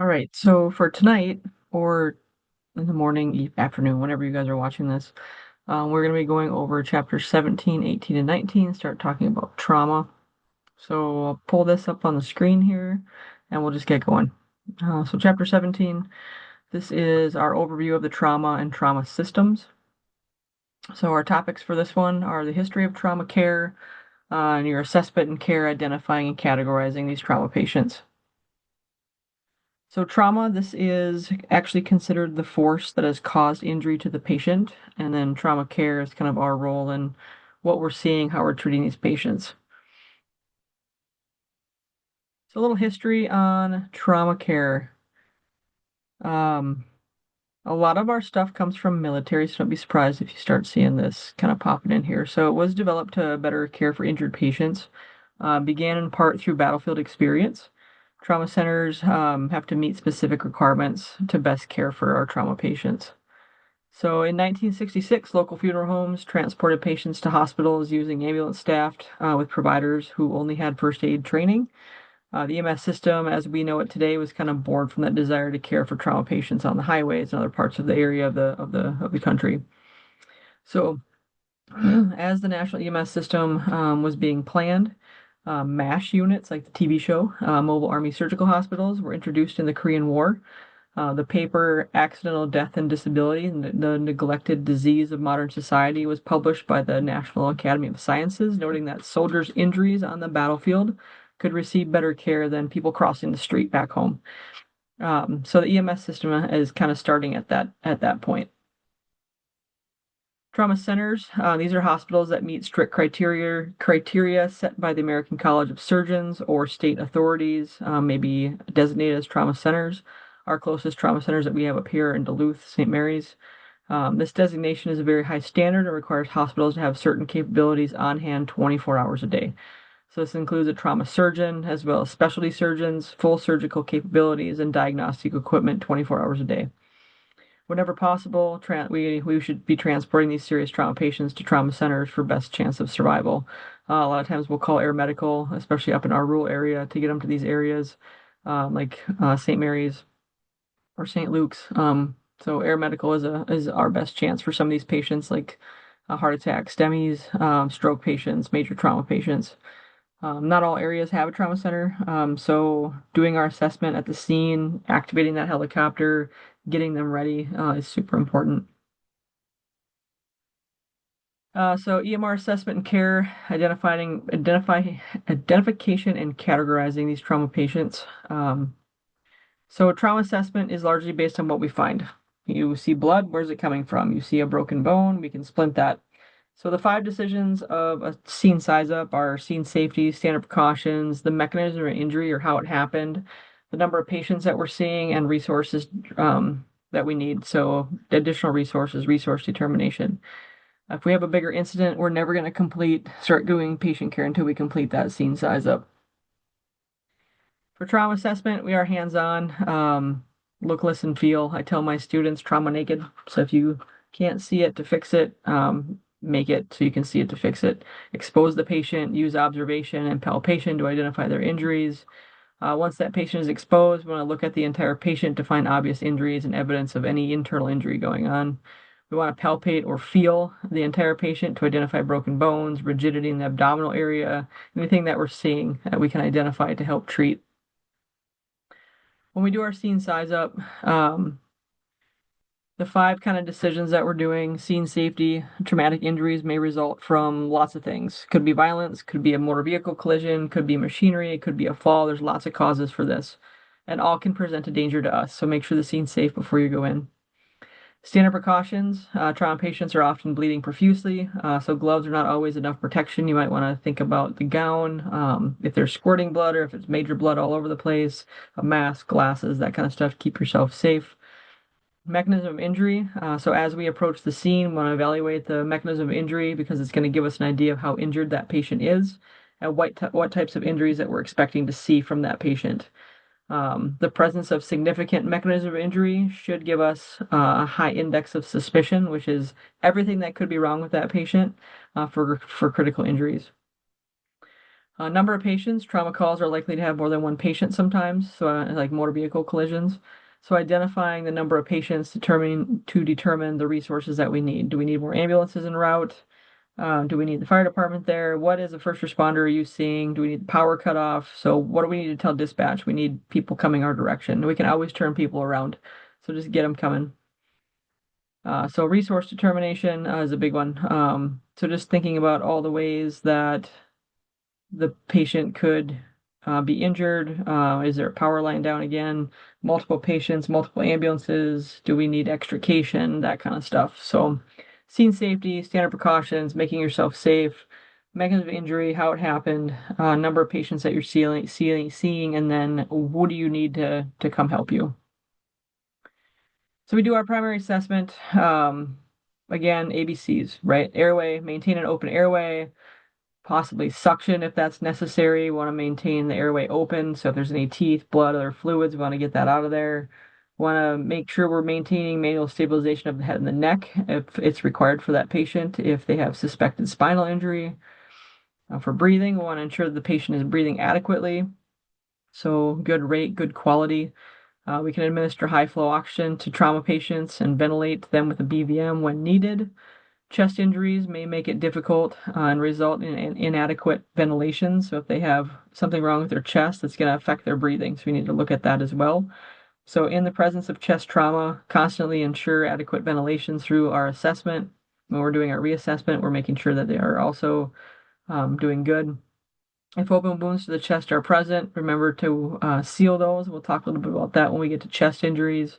All right, so for tonight or in the morning, afternoon, whenever you guys are watching this, we're going to be going over chapter 17, 18, and 19, start talking about trauma. So I'll pull this up on the screen here and we'll just get going. So, chapter 17, this is our overview of the trauma and trauma systems. So, our topics for this one are the history of trauma care and your assessment and care, identifying and categorizing these trauma patients. So trauma, this is actually considered the force that has caused injury to the patient, and then trauma care is kind of our role in what we're seeing, how we're treating these patients. So a little history on trauma care. Um, a lot of our stuff comes from military, so don't be surprised if you start seeing this kind of popping in here. So it was developed to better care for injured patients, began in part through battlefield experience. Trauma centers have to meet specific requirements to best care for our trauma patients. So in 1966, local funeral homes transported patients to hospitals using ambulance staffed with providers who only had first aid training. The EMS system, as we know it today, was kind of born from that desire to care for trauma patients on the highways and other parts of the area of the country. So, as the national EMS system was being planned, MASH units, like the TV show, Mobile Army Surgical Hospitals, were introduced in the Korean War. The paper Accidental Death and Disability, the Neglected Disease of Modern Society, was published by the National Academy of Sciences, noting that soldiers' injuries on the battlefield could receive better care than people crossing the street back home. So the EMS system is kind of starting at that point. Trauma centers, these are hospitals that meet strict criteria set by the American College of Surgeons or state authorities, maybe designated as trauma centers. Our closest trauma centers that we have up here in Duluth, St. Mary's. This designation is a very high standard and requires hospitals to have certain capabilities on hand 24 hours a day. So this includes a trauma surgeon as well as specialty surgeons, full surgical capabilities, and diagnostic equipment 24 hours a day. Whenever possible, we should be transporting these serious trauma patients to trauma centers for best chance of survival. A lot of times we'll call air medical, especially up in our rural area, to get them to these areas, like St. Mary's or St. Luke's. So air medical is our best chance for some of these patients, like heart attacks, STEMIs, stroke patients, major trauma patients. Not all areas have a trauma center, so doing our assessment at the scene, activating that helicopter, getting them ready is super important. So EMR assessment and care, identification and categorizing these trauma patients. So trauma assessment is largely based on what we find. You see blood, where's it coming from? You see a broken bone, we can splint that. So the 5 decisions of a scene size up are scene safety, standard precautions, the mechanism of injury or how it happened, the number of patients that we're seeing, and resources that we need. So additional resources, resource determination. If we have a bigger incident, we're never going to start doing patient care until we complete that scene size up. For trauma assessment, we are hands-on, look, listen, feel. I tell my students trauma naked. So if you can't see it to fix it, make it so you can see it to fix it. Expose the patient, use observation and palpation to identify their injuries. Once that patient is exposed, we want to look at the entire patient to find obvious injuries and evidence of any internal injury going on. We want to palpate or feel the entire patient to identify broken bones, rigidity in the abdominal area, anything that we're seeing that we can identify to help treat. When we do our scene size up, the 5 kind of decisions that we're doing, scene safety, traumatic injuries may result from lots of things. Could be violence, could be a motor vehicle collision, could be machinery, it could be a fall. There's lots of causes for this, and all can present a danger to us. So make sure the scene's safe before you go in. Standard precautions. Trauma patients are often bleeding profusely, so gloves are not always enough protection. You might want to think about the gown, if there's squirting blood or if it's major blood all over the place, a mask, glasses, that kind of stuff. Keep yourself safe. Mechanism of injury. So as we approach the scene, we want to evaluate the mechanism of injury because it's going to give us an idea of how injured that patient is and what types of injuries that we're expecting to see from that patient. The presence of significant mechanism of injury should give us a high index of suspicion, which is everything that could be wrong with that patient for critical injuries. A number of patients, trauma calls are likely to have more than one patient sometimes, so like motor vehicle collisions. So identifying the number of patients determine the resources that we need. Do we need more ambulances en route? Do we need the fire department there? What is the first responder are you seeing? Do we need the power cut off? So what do we need to tell dispatch? We need people coming our direction. We can always turn people around. So just get them coming. So resource determination is a big one. So just thinking about all the ways that the patient could be injured. Is there a power line down again? Multiple patients, multiple ambulances. Do we need extrication? That kind of stuff. So scene safety, standard precautions, making yourself safe, mechanism of injury, how it happened, number of patients that you're seeing, and then what do you need to come help you? So we do our primary assessment. Again, ABCs, right? Airway, maintain an open airway, possibly suction if that's necessary. We want to maintain the airway open. So if there's any teeth, blood, other fluids, we want to get that out of there. We want to make sure we're maintaining manual stabilization of the head and the neck if it's required for that patient. If they have suspected spinal injury, for breathing, we want to ensure that the patient is breathing adequately. So good rate, good quality. We can administer high flow oxygen to trauma patients and ventilate them with a BVM when needed. Chest injuries may make it difficult and result in inadequate ventilation. So if they have something wrong with their chest, that's going to affect their breathing. So we need to look at that as well. So in the presence of chest trauma, constantly ensure adequate ventilation through our assessment. When we're doing our reassessment, we're making sure that they are also doing good. If open wounds to the chest are present, remember to seal those. We'll talk a little bit about that when we get to chest injuries.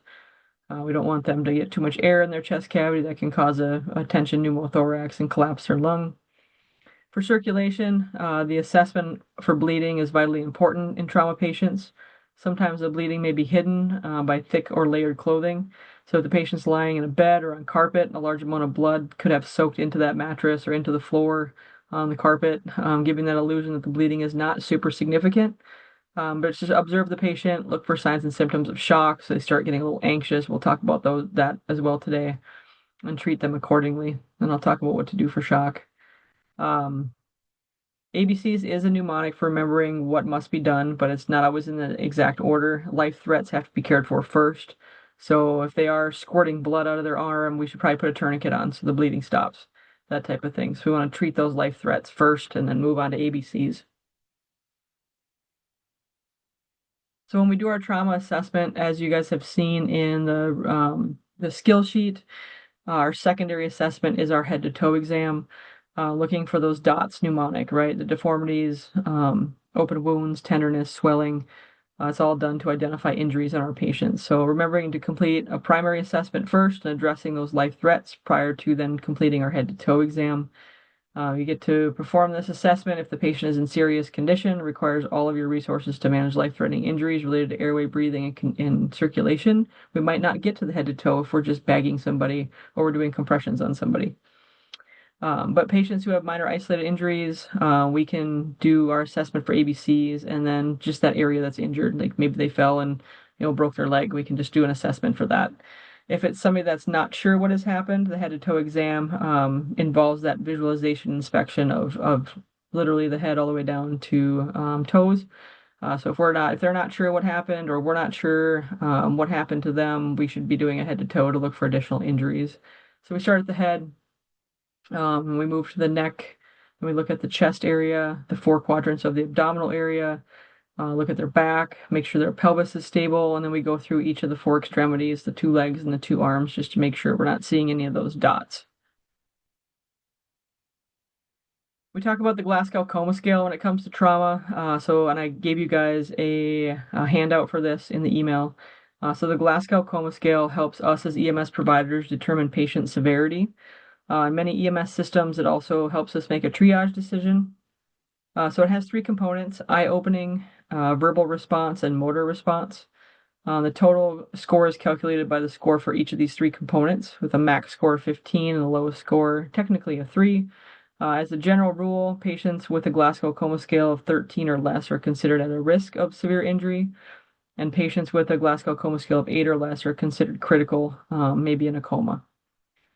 We don't want them to get too much air in their chest cavity that can cause a tension pneumothorax and collapse their lung. For circulation, the assessment for bleeding is vitally important in trauma patients. Sometimes the bleeding may be hidden by thick or layered clothing. So if the patient's lying in a bed or on carpet, a large amount of blood could have soaked into that mattress or into the floor on the carpet, giving that illusion that the bleeding is not super significant. But it's just observe the patient, look for signs and symptoms of shock. So they start getting a little anxious. We'll talk about that as well today and treat them accordingly. And I'll talk about what to do for shock. ABCs is a mnemonic for remembering what must be done, but it's not always in the exact order. Life threats have to be cared for first. So if they are squirting blood out of their arm, we should probably put a tourniquet on so the bleeding stops. That type of thing. So we want to treat those life threats first and then move on to ABCs. So when we do our trauma assessment, as you guys have seen in the skill sheet, our secondary assessment is our head-to-toe exam, looking for those dots mnemonic, right? The deformities, open wounds, tenderness, swelling. It's all done to identify injuries in our patients. So remembering to complete a primary assessment first and addressing those life threats prior to then completing our head-to-toe exam. You get to perform this assessment if the patient is in serious condition, requires all of your resources to manage life-threatening injuries related to airway, breathing, and circulation. We might not get to the head to toe if we're just bagging somebody or we're doing compressions on somebody. But patients who have minor isolated injuries, we can do our assessment for ABCs and then just that area that's injured, like maybe they fell and broke their leg, we can just do an assessment for that. If it's somebody that's not sure what has happened, the head-to-toe exam involves that visualization inspection of literally the head all the way down to toes. So if they're not sure what happened or we're not sure what happened to them, we should be doing a head-to-toe to look for additional injuries. So we start at the head, and we move to the neck, and we look at the chest area, the four quadrants of the abdominal area, look at their back, make sure their pelvis is stable, and then we go through each of the four extremities, the two legs and the two arms, just to make sure we're not seeing any of those dots. We talk about the Glasgow Coma Scale when it comes to trauma. And I gave you guys a handout for this in the email. So the Glasgow Coma Scale helps us as EMS providers determine patient severity. In many EMS systems, it also helps us make a triage decision. So it has three components: eye-opening, verbal response, and motor response. The total score is calculated by the score for each of these three components, with a max score of 15 and the lowest score technically a 3. As a general rule, patients with a Glasgow Coma Scale of 13 or less are considered at a risk of severe injury, and patients with a Glasgow Coma Scale of 8 or less are considered critical, maybe in a coma.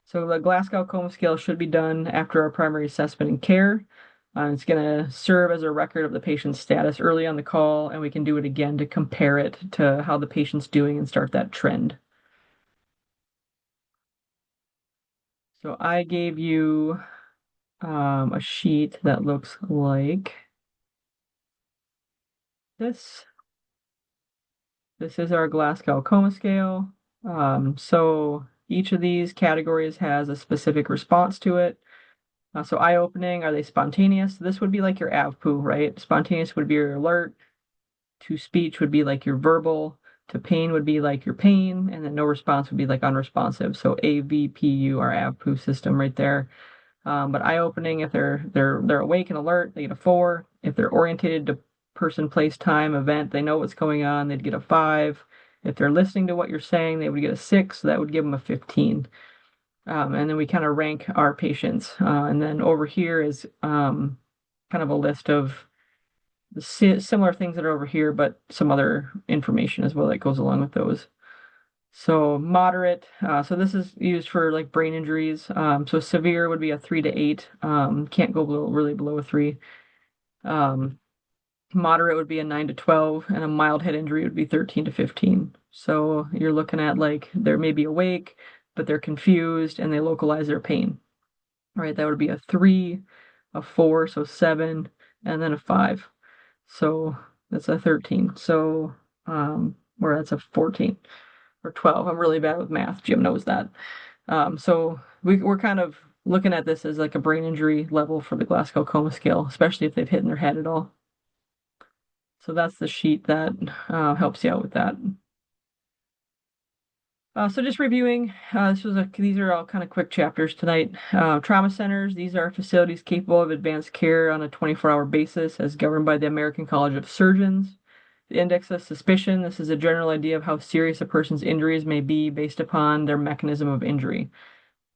So the Glasgow Coma Scale should be done after our primary assessment and care. It's going to serve as a record of the patient's status early on the call, and we can do it again to compare it to how the patient's doing and start that trend. So I gave you a sheet that looks like this. This is our Glasgow Coma Scale. So each of these categories has a specific response to it. So eye-opening, are they spontaneous? This would be like your AVPU, right? Spontaneous would be your alert. To speech would be like your verbal. To pain would be like your pain. And then no response would be like unresponsive. So AVPU, our AVPU system right there. But eye-opening, if they're awake and alert, they get a 4. If they're orientated to person, place, time, event, they know what's going on, they'd get a 5. If they're listening to what you're saying, they would get a 6. So that would give them a 15. And then we kind of rank our patients. And then over here is kind of a list of the similar things that are over here, but some other information as well that goes along with those. So moderate, so this is used for like brain injuries. So severe would be a 3 to 8. Can't go really below a 3. Moderate would be a 9 to 12, and a mild head injury would be 13 to 15. So you're looking at like they're maybe awake, but they're confused and they localize their pain. All right, that would be a 3, a 4, so 7, and then a 5. So that's a 13. So, or that's a 14 or 12. I'm really bad with math. Jim knows that. So we're kind of looking at this as like a brain injury level for the Glasgow Coma Scale, especially if they've hit in their head at all. So that's the sheet that helps you out with that. So just reviewing, these are all kind of quick chapters tonight. Trauma centers, these are facilities capable of advanced care on a 24-hour basis as governed by the American College of Surgeons. The index of suspicion, this is a general idea of how serious a person's injuries may be based upon their mechanism of injury.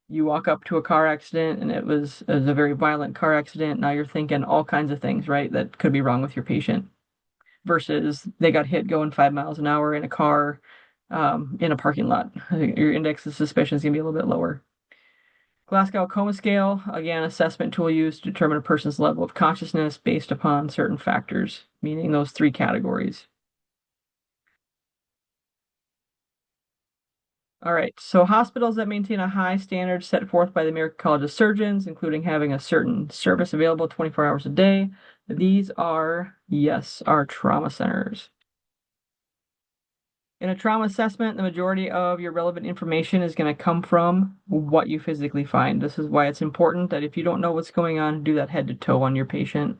You walk up to a car accident and it was a very violent car accident. Now you're thinking all kinds of things, right, that could be wrong with your patient versus they got hit going 5 miles an hour in a car in a parking lot. Your index of suspicion is going to be a little bit lower. Glasgow Coma Scale, again, assessment tool used to determine a person's level of consciousness based upon certain factors, meaning those 3 categories. All right, so hospitals that maintain a high standard set forth by the American College of Surgeons, including having a certain service available 24 hours a day, these are, yes, our trauma centers. In a trauma assessment, the majority of your relevant information is going to come from what you physically find. This is why it's important that if you don't know what's going on, do that head to toe on your patient.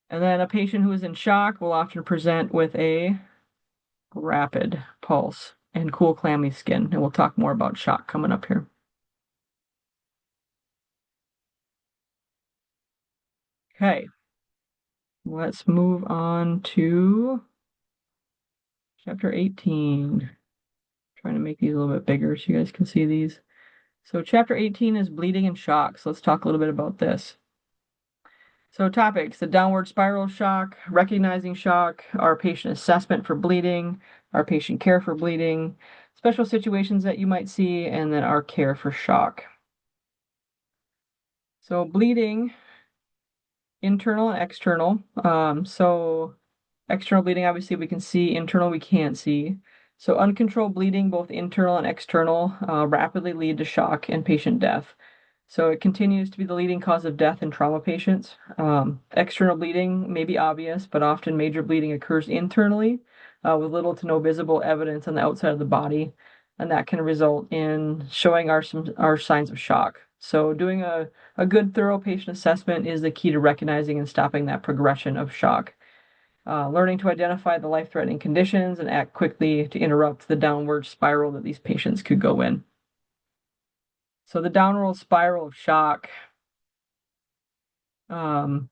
And then a patient who is in shock will often present with a rapid pulse and cool, clammy skin. And we'll talk more about shock coming up here. Okay, let's move on to chapter 18. Trying to make these a little bit bigger so you guys can see these. So chapter 18 is bleeding and shock. So let's talk a little bit about this. So topics, the downward spiral shock, recognizing shock, our patient assessment for bleeding, our patient care for bleeding, special situations that you might see, and then our care for shock. So bleeding, internal and external. So external bleeding, obviously we can see, internal we can't see. So uncontrolled bleeding, both internal and external, rapidly lead to shock and patient death. So it continues to be the leading cause of death in trauma patients. External bleeding may be obvious, but often major bleeding occurs internally with little to no visible evidence on the outside of the body, and that can result in showing our signs of shock. So doing a good thorough patient assessment is the key to recognizing and stopping that progression of shock. Learning to identify the life-threatening conditions and act quickly to interrupt the downward spiral that these patients could go in. So the downward spiral of shock. So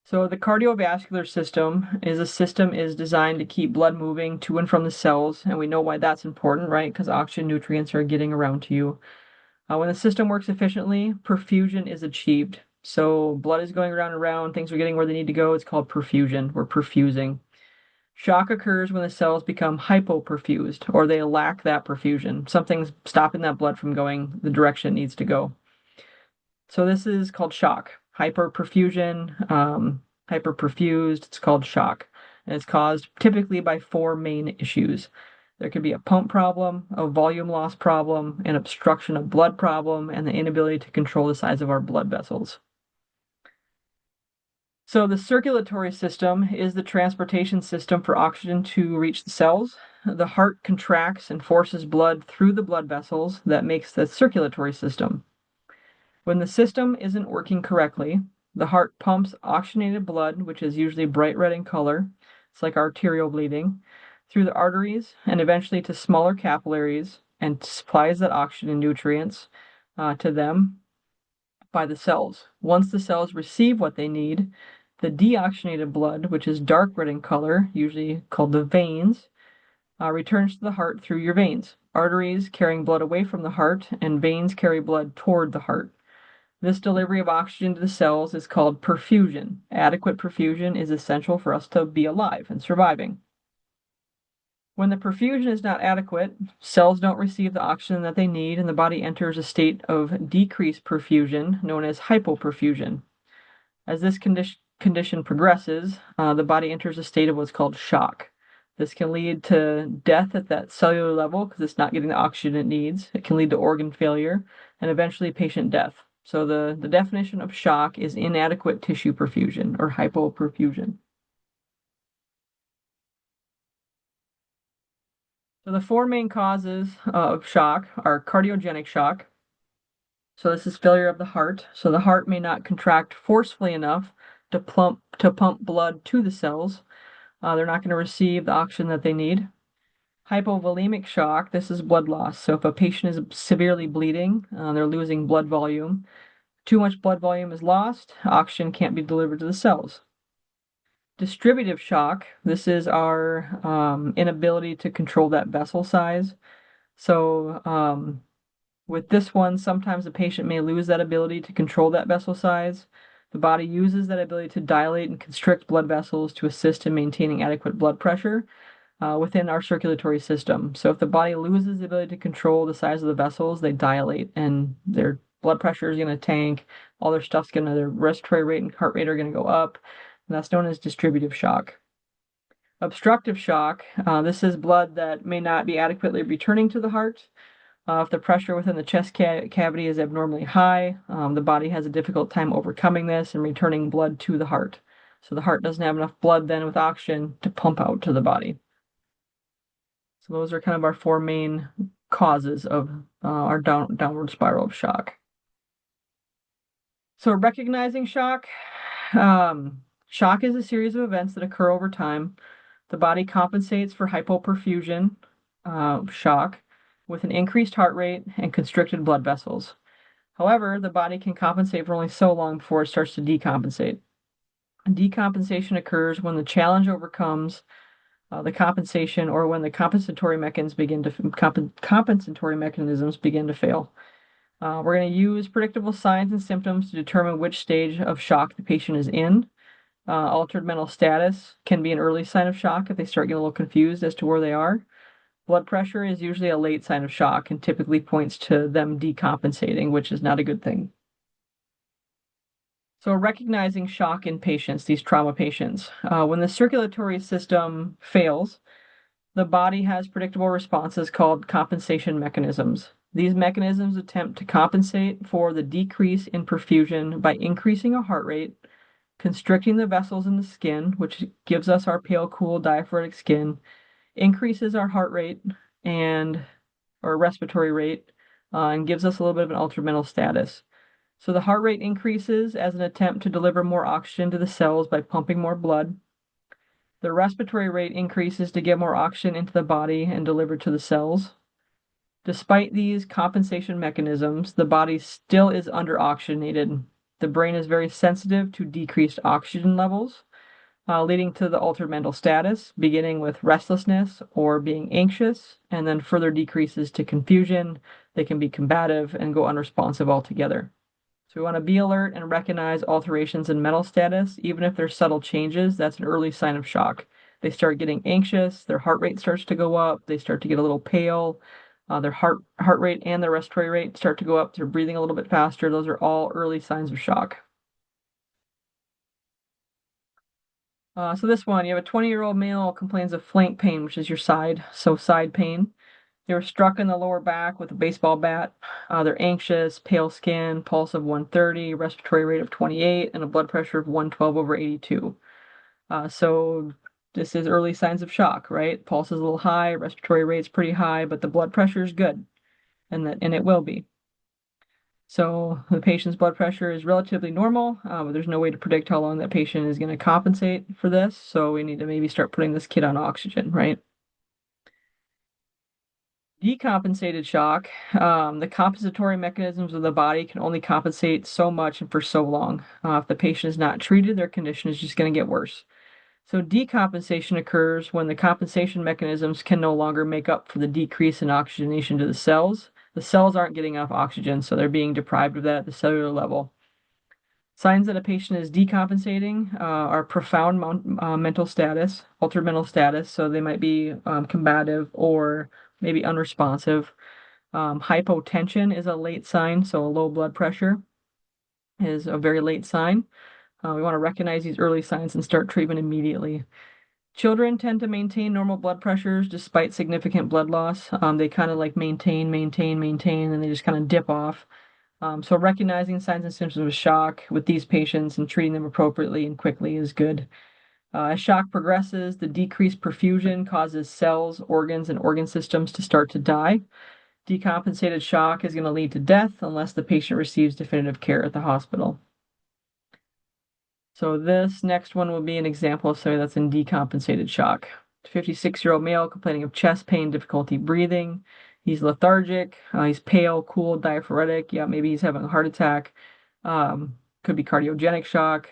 the cardiovascular system is designed to keep blood moving to and from the cells, and we know why that's important, right? Because oxygen nutrients are getting around to you. When the system works efficiently, perfusion is achieved. So blood is going around and around, things are getting where they need to go. It's called perfusion. We're perfusing. Shock occurs when the cells become hypoperfused, or they lack that perfusion. Something's stopping that blood from going the direction it needs to go. So this is called shock. Hyperperfusion, hyperperfused, it's called shock. And it's caused typically by four main issues. There could be a pump problem, a volume loss problem, an obstruction of blood problem, and the inability to control the size of our blood vessels. So the circulatory system is the transportation system for oxygen to reach the cells. The heart contracts and forces blood through the blood vessels that makes the circulatory system. When the system isn't working correctly, the heart pumps oxygenated blood, which is usually bright red in color, it's like arterial bleeding, through the arteries and eventually to smaller capillaries and supplies that oxygen and nutrients to them by the cells. Once the cells receive what they need, the deoxygenated blood, which is dark red in color, usually called the veins, returns to the heart through your veins. Arteries carrying blood away from the heart, and veins carry blood toward the heart. This delivery of oxygen to the cells is called perfusion. Adequate perfusion is essential for us to be alive and surviving. When the perfusion is not adequate, cells don't receive the oxygen that they need, and the body enters a state of decreased perfusion known as hypoperfusion. As this condition progresses, the body enters a state of what's called shock. This can lead to death at that cellular level because it's not getting the oxygen it needs. It can lead to organ failure and eventually patient death. So the definition of shock is inadequate tissue perfusion or hypoperfusion. So the four main causes of shock are cardiogenic shock. So this is failure of the heart. So the heart may not contract forcefully enough to pump blood to the cells. They're not going to receive the oxygen that they need. Hypovolemic shock, this is blood loss. So if a patient is severely bleeding, they're losing blood volume. Too much blood volume is lost, oxygen can't be delivered to the cells. Distributive shock, this is our inability to control that vessel size. So with this one, sometimes the patient may lose that ability to control that vessel size. The body uses that ability to dilate and constrict blood vessels to assist in maintaining adequate blood pressure within our circulatory system. So if the body loses the ability to control the size of the vessels, they dilate and their blood pressure is going to tank. All their stuff's going to, their respiratory rate and heart rate are going to go up. And that's known as distributive shock. Obstructive shock, this is blood that may not be adequately returning to the heart. If the pressure within the chest cavity is abnormally high, the body has a difficult time overcoming this and returning blood to the heart. So the heart doesn't have enough blood then with oxygen to pump out to the body. So those are kind of our four main causes of our downward spiral of shock. So recognizing shock. Shock is a series of events that occur over time. The body compensates for hypoperfusion, shock, with an increased heart rate and constricted blood vessels. However, the body can compensate for only so long before it starts to decompensate. Decompensation occurs when the challenge overcomes the compensation, or when the compensatory mechanisms begin to fail. We're going to use predictable signs and symptoms to determine which stage of shock the patient is in. Altered mental status can be an early sign of shock if they start getting a little confused as to where they are. Blood pressure is usually a late sign of shock and typically points to them decompensating, which is not a good thing. So recognizing shock in patients, these trauma patients, when the circulatory system fails, the body has predictable responses called compensation mechanisms. These mechanisms attempt to compensate for the decrease in perfusion by increasing our heart rate, constricting the vessels in the skin, which gives us our pale, cool, diaphoretic skin, increases our heart rate and our respiratory rate, and gives us a little bit of an altered mental status. So the heart rate increases as an attempt to deliver more oxygen to the cells by pumping more blood. The respiratory rate increases to get more oxygen into the body and delivered to the cells. Despite these compensation mechanisms, the body still is underoxygenated. The brain is very sensitive to decreased oxygen levels, leading to the altered mental status, beginning with restlessness or being anxious, and then further decreases to confusion. They can be combative and go unresponsive altogether. So we want to be alert and recognize alterations in mental status, even if there's subtle changes. That's an early sign of shock. They start getting anxious, their heart rate starts to go up, they start to get a little pale, Their heart rate and their respiratory rate start to go up. They're breathing a little bit faster. Those are all early signs of shock. So this one, you have a 20-year-old male complains of flank pain, which is your side pain. They were struck in the lower back with a baseball bat. They're anxious, pale skin, pulse of 130, respiratory rate of 28, and a blood pressure of 112 over 82. So this is early signs of shock, right? Pulse is a little high, respiratory rate's pretty high, but the blood pressure is good, and it will be. So the patient's blood pressure is relatively normal, but there's no way to predict how long that patient is going to compensate for this. So we need to maybe start putting this kid on oxygen, right? Decompensated shock, the compensatory mechanisms of the body can only compensate so much and for so long. If the patient is not treated, their condition is just going to get worse. So decompensation occurs when the compensation mechanisms can no longer make up for the decrease in oxygenation to the cells. The cells aren't getting enough oxygen, so they're being deprived of that at the cellular level. Signs that a patient is decompensating are profound mental status, altered mental status, so they might be combative or maybe unresponsive. Hypotension is a late sign, so a low blood pressure is a very late sign. We want to recognize these early signs and start treatment immediately. Children tend to maintain normal blood pressures despite significant blood loss. They kind of like maintain, and they just kind of dip off. So recognizing signs and symptoms of shock with these patients and treating them appropriately and quickly is good. As shock progresses, the decreased perfusion causes cells, organs, and organ systems to start to die. Decompensated shock is going to lead to death unless the patient receives definitive care at the hospital. So this next one will be an example of somebody that's in decompensated shock. 56-year-old male complaining of chest pain, difficulty breathing. He's lethargic. He's pale, cool, diaphoretic. Yeah, maybe he's having a heart attack. Could be cardiogenic shock.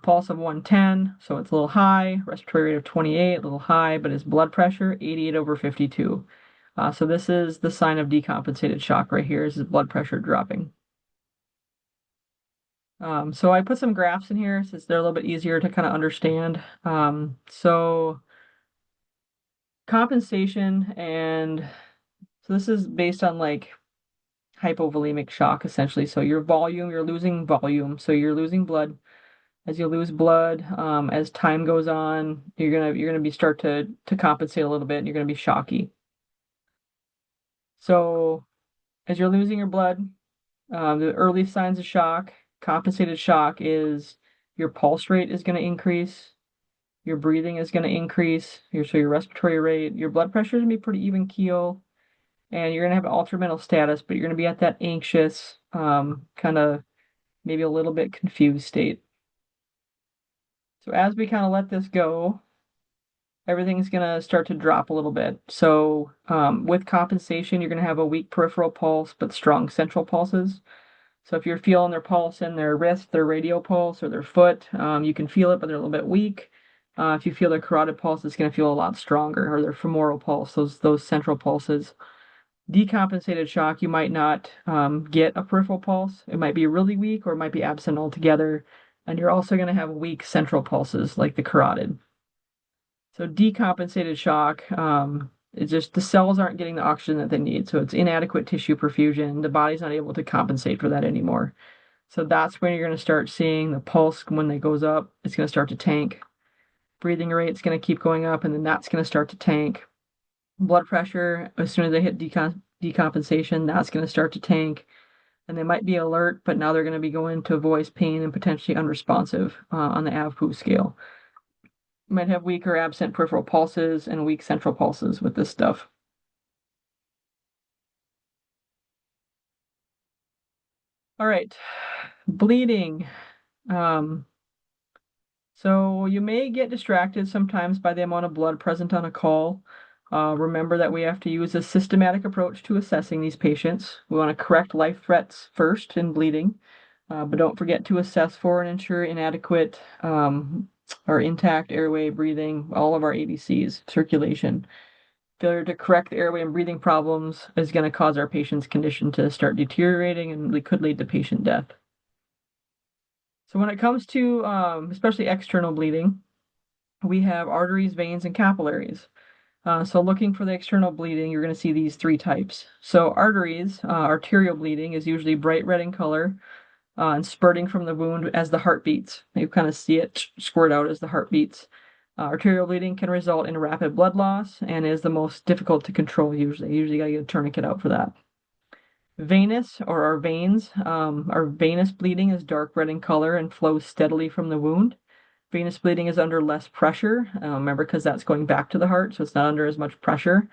Pulse of 110, so it's a little high. Respiratory rate of 28, a little high, but his blood pressure 88 over 52. So this is the sign of decompensated shock right here, is his blood pressure dropping. So I put some graphs in here since they're a little bit easier to kind of understand. So compensation, and so this is based on like hypovolemic shock essentially. So your volume, you're losing volume, so you're losing blood. As you lose blood, as time goes on, you're gonna be start to compensate a little bit, and you're gonna be shocky. So as you're losing your blood, the early signs of shock, compensated shock, is your pulse rate is going to increase, your breathing is going to increase, your respiratory rate, your blood pressure is going to be pretty even keel, and you're going to have an altered mental status, but you're going to be at that anxious, kind of maybe a little bit confused state. So as we kind of let this go, everything's going to start to drop a little bit. So with compensation, you're going to have a weak peripheral pulse, but strong central pulses. So if you're feeling their pulse in their wrist, their radial pulse, or their foot, you can feel it, but they're a little bit weak. If you feel their carotid pulse, it's going to feel a lot stronger, or their femoral pulse, those central pulses. Decompensated shock, you might not get a peripheral pulse. It might be really weak, or it might be absent altogether. And you're also going to have weak central pulses, like the carotid. So decompensated shock, it's just the cells aren't getting the oxygen that they need. So it's inadequate tissue perfusion. The body's not able to compensate for that anymore. So that's when you're going to start seeing the pulse when it goes up, it's going to start to tank. Breathing rate's going to keep going up, and then that's going to start to tank. Blood pressure, as soon as they hit decompensation, that's going to start to tank. And they might be alert, but now they're going to be going to voice pain and potentially unresponsive on the AVPU scale. You might have weak or absent peripheral pulses and weak central pulses with this stuff. All right, bleeding. So you may get distracted sometimes by the amount of blood present on a call. Remember that we have to use a systematic approach to assessing these patients. We want to correct life threats first in bleeding, but don't forget to assess for and ensure inadequate or intact airway, breathing, all of our ABCs, circulation. Failure to correct the airway and breathing problems is going to cause our patient's condition to start deteriorating and could lead to patient death. So when it comes to especially external bleeding, we have arteries, veins, and capillaries. So looking for the external bleeding, you're going to see these three types. So arteries, arterial bleeding is usually bright red in color and spurting from the wound as the heart beats. You kind of see it squirt out as the heart beats. Arterial bleeding can result in rapid blood loss and is the most difficult to control usually. You usually got to get a tourniquet out for that. Venous, or our veins, our venous bleeding is dark red in color and flows steadily from the wound. Venous bleeding is under less pressure, remember, because that's going back to the heart, so it's not under as much pressure,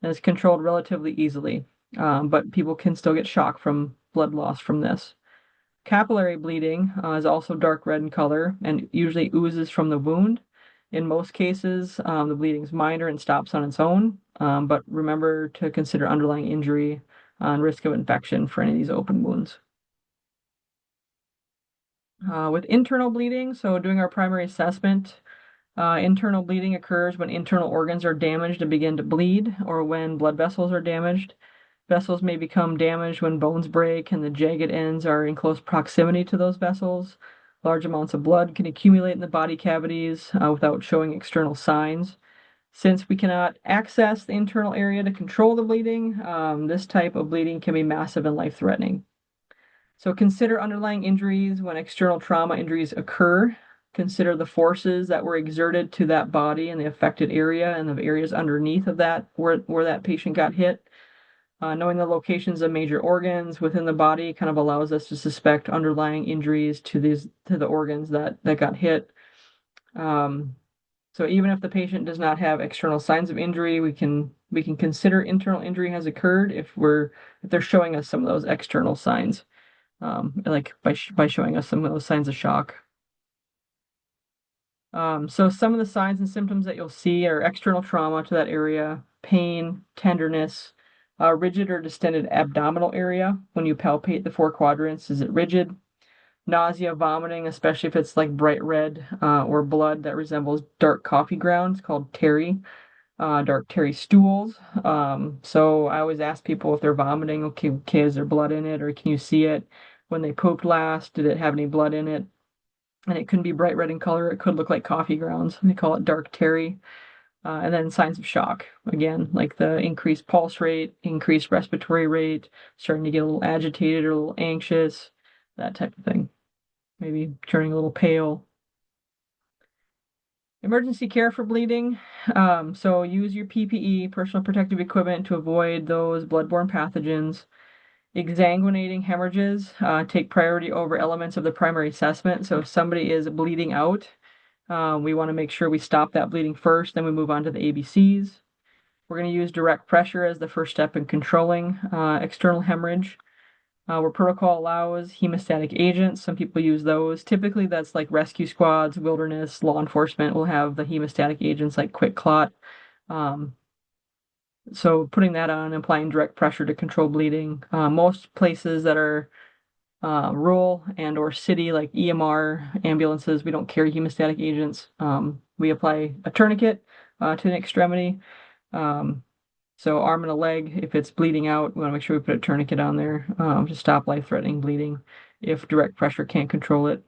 and it's controlled relatively easily. But people can still get shock from blood loss from this. Capillary bleeding is also dark red in color and usually oozes from the wound. In most cases, the bleeding is minor and stops on its own, but remember to consider underlying injury and risk of infection for any of these open wounds. With internal bleeding, so doing our primary assessment, internal bleeding occurs when internal organs are damaged and begin to bleed, or when blood vessels are damaged. Vessels may become damaged when bones break and the jagged ends are in close proximity to those vessels. Large amounts of blood can accumulate in the body cavities without showing external signs. Since we cannot access the internal area to control the bleeding, this type of bleeding can be massive and life-threatening. So consider underlying injuries when external trauma injuries occur. Consider the forces that were exerted to that body and the affected area and the areas underneath of that where that patient got hit. Knowing the locations of major organs within the body kind of allows us to suspect underlying injuries to the organs that got hit. So even if the patient does not have external signs of injury, we can consider internal injury has occurred if they're showing us some of those external signs, like by showing us some of those signs of shock. So some of the signs and symptoms that you'll see are external trauma to that area, pain, tenderness, rigid or distended abdominal area. When you palpate the four quadrants, is it rigid? Nausea, vomiting, especially if it's like bright red or blood that resembles dark coffee grounds called terry, dark terry stools. So I always ask people if they're vomiting, okay, is there blood in it, or can you see it? When they pooped last, did it have any blood in it? And it couldn't be bright red in color. It could look like coffee grounds. They call it dark terry. And then signs of shock, again, like the increased pulse rate, increased respiratory rate, starting to get a little agitated or a little anxious, that type of thing. Maybe turning a little pale. Emergency care for bleeding. So use your PPE, personal protective equipment, to avoid those bloodborne pathogens. Exsanguinating hemorrhages take priority over elements of the primary assessment. So if somebody is bleeding out, we want to make sure we stop that bleeding first, then we move on to the ABCs. We're going to use direct pressure as the first step in controlling external hemorrhage. Where protocol allows hemostatic agents, some people use those. Typically, that's like rescue squads, wilderness, law enforcement will have the hemostatic agents like Quick Clot. So putting that on, applying direct pressure to control bleeding. Most places that are rural and or city, like EMR ambulances, we don't carry hemostatic agents. We apply a tourniquet to an extremity. So arm and a leg, if it's bleeding out, we want to make sure we put a tourniquet on there to stop life-threatening bleeding if direct pressure can't control it.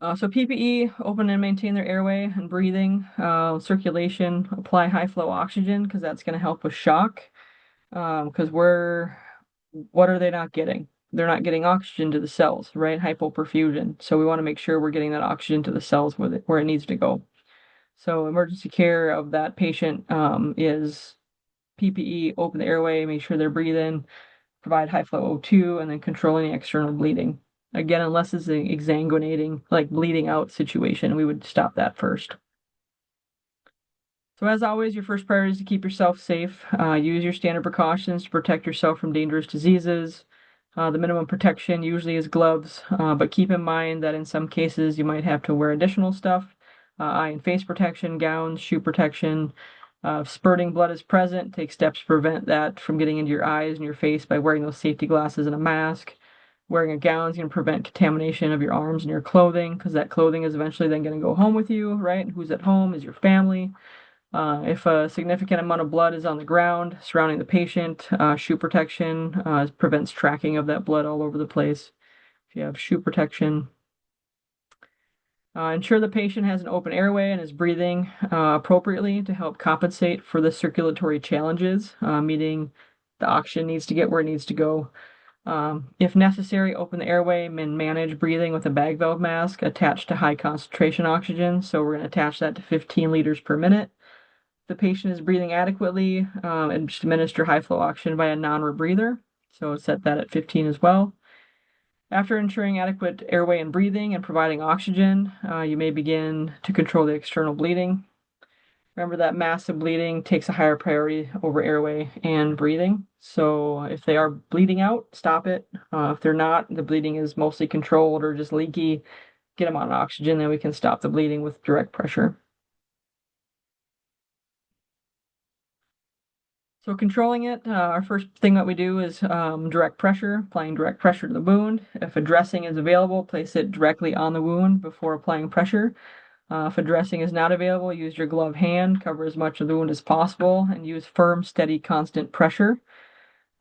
So PPE, open and maintain their airway and breathing, circulation, apply high-flow oxygen because that's going to help with shock. Because what are they not getting? They're not getting oxygen to the cells, right? Hypoperfusion. So we want to make sure we're getting that oxygen to the cells where it needs to go. So emergency care of that patient is PPE, open the airway, make sure they're breathing, provide high flow O2, and then control any external bleeding. Again, unless it's an exsanguinating, like bleeding out situation, we would stop that first. So as always, your first priority is to keep yourself safe. Use your standard precautions to protect yourself from dangerous diseases. The minimum protection usually is gloves, but keep in mind that in some cases you might have to wear additional stuff. Eye and face protection, gowns, shoe protection. If spurting blood is present, take steps to prevent that from getting into your eyes and your face by wearing those safety glasses and a mask. Wearing a gown is going to prevent contamination of your arms and your clothing, because that clothing is eventually then going to go home with you, right? Who's at home is your family. If a significant amount of blood is on the ground surrounding the patient, shoe protection prevents tracking of that blood all over the place. If you have shoe protection. Ensure the patient has an open airway and is breathing appropriately to help compensate for the circulatory challenges, meaning the oxygen needs to get where it needs to go. If necessary, open the airway and manage breathing with a bag valve mask attached to high concentration oxygen. So we're going to attach that to 15 liters per minute. If the patient is breathing adequately, and just administer high flow oxygen by a non-rebreather. So set that at 15 as well. After ensuring adequate airway and breathing and providing oxygen, you may begin to control the external bleeding. Remember that massive bleeding takes a higher priority over airway and breathing. So if they are bleeding out, stop it. If they're not, the bleeding is mostly controlled or just leaky, get them on oxygen, then we can stop the bleeding with direct pressure. So controlling it, our first thing that we do is direct pressure, applying direct pressure to the wound. If a dressing is available, place it directly on the wound before applying pressure. If a dressing is not available, use your gloved hand, cover as much of the wound as possible, and use firm, steady, constant pressure.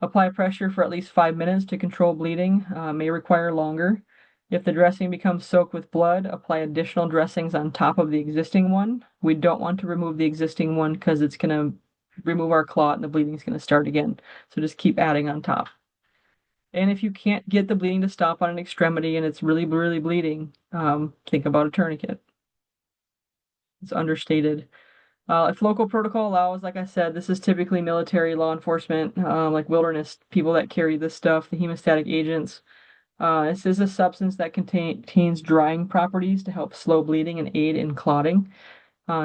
Apply pressure for at least 5 minutes to control bleeding, may require longer. If the dressing becomes soaked with blood, apply additional dressings on top of the existing one. We don't want to remove the existing one because it's going to remove our clot and the bleeding is going to start again. So just keep adding on top. And if you can't get the bleeding to stop on an extremity and it's really, really bleeding, think about a tourniquet. It's understated. If local protocol allows, like I said, this is typically military, law enforcement, like wilderness people that carry this stuff, the hemostatic agents. This is a substance that contains drying properties to help slow bleeding and aid in clotting.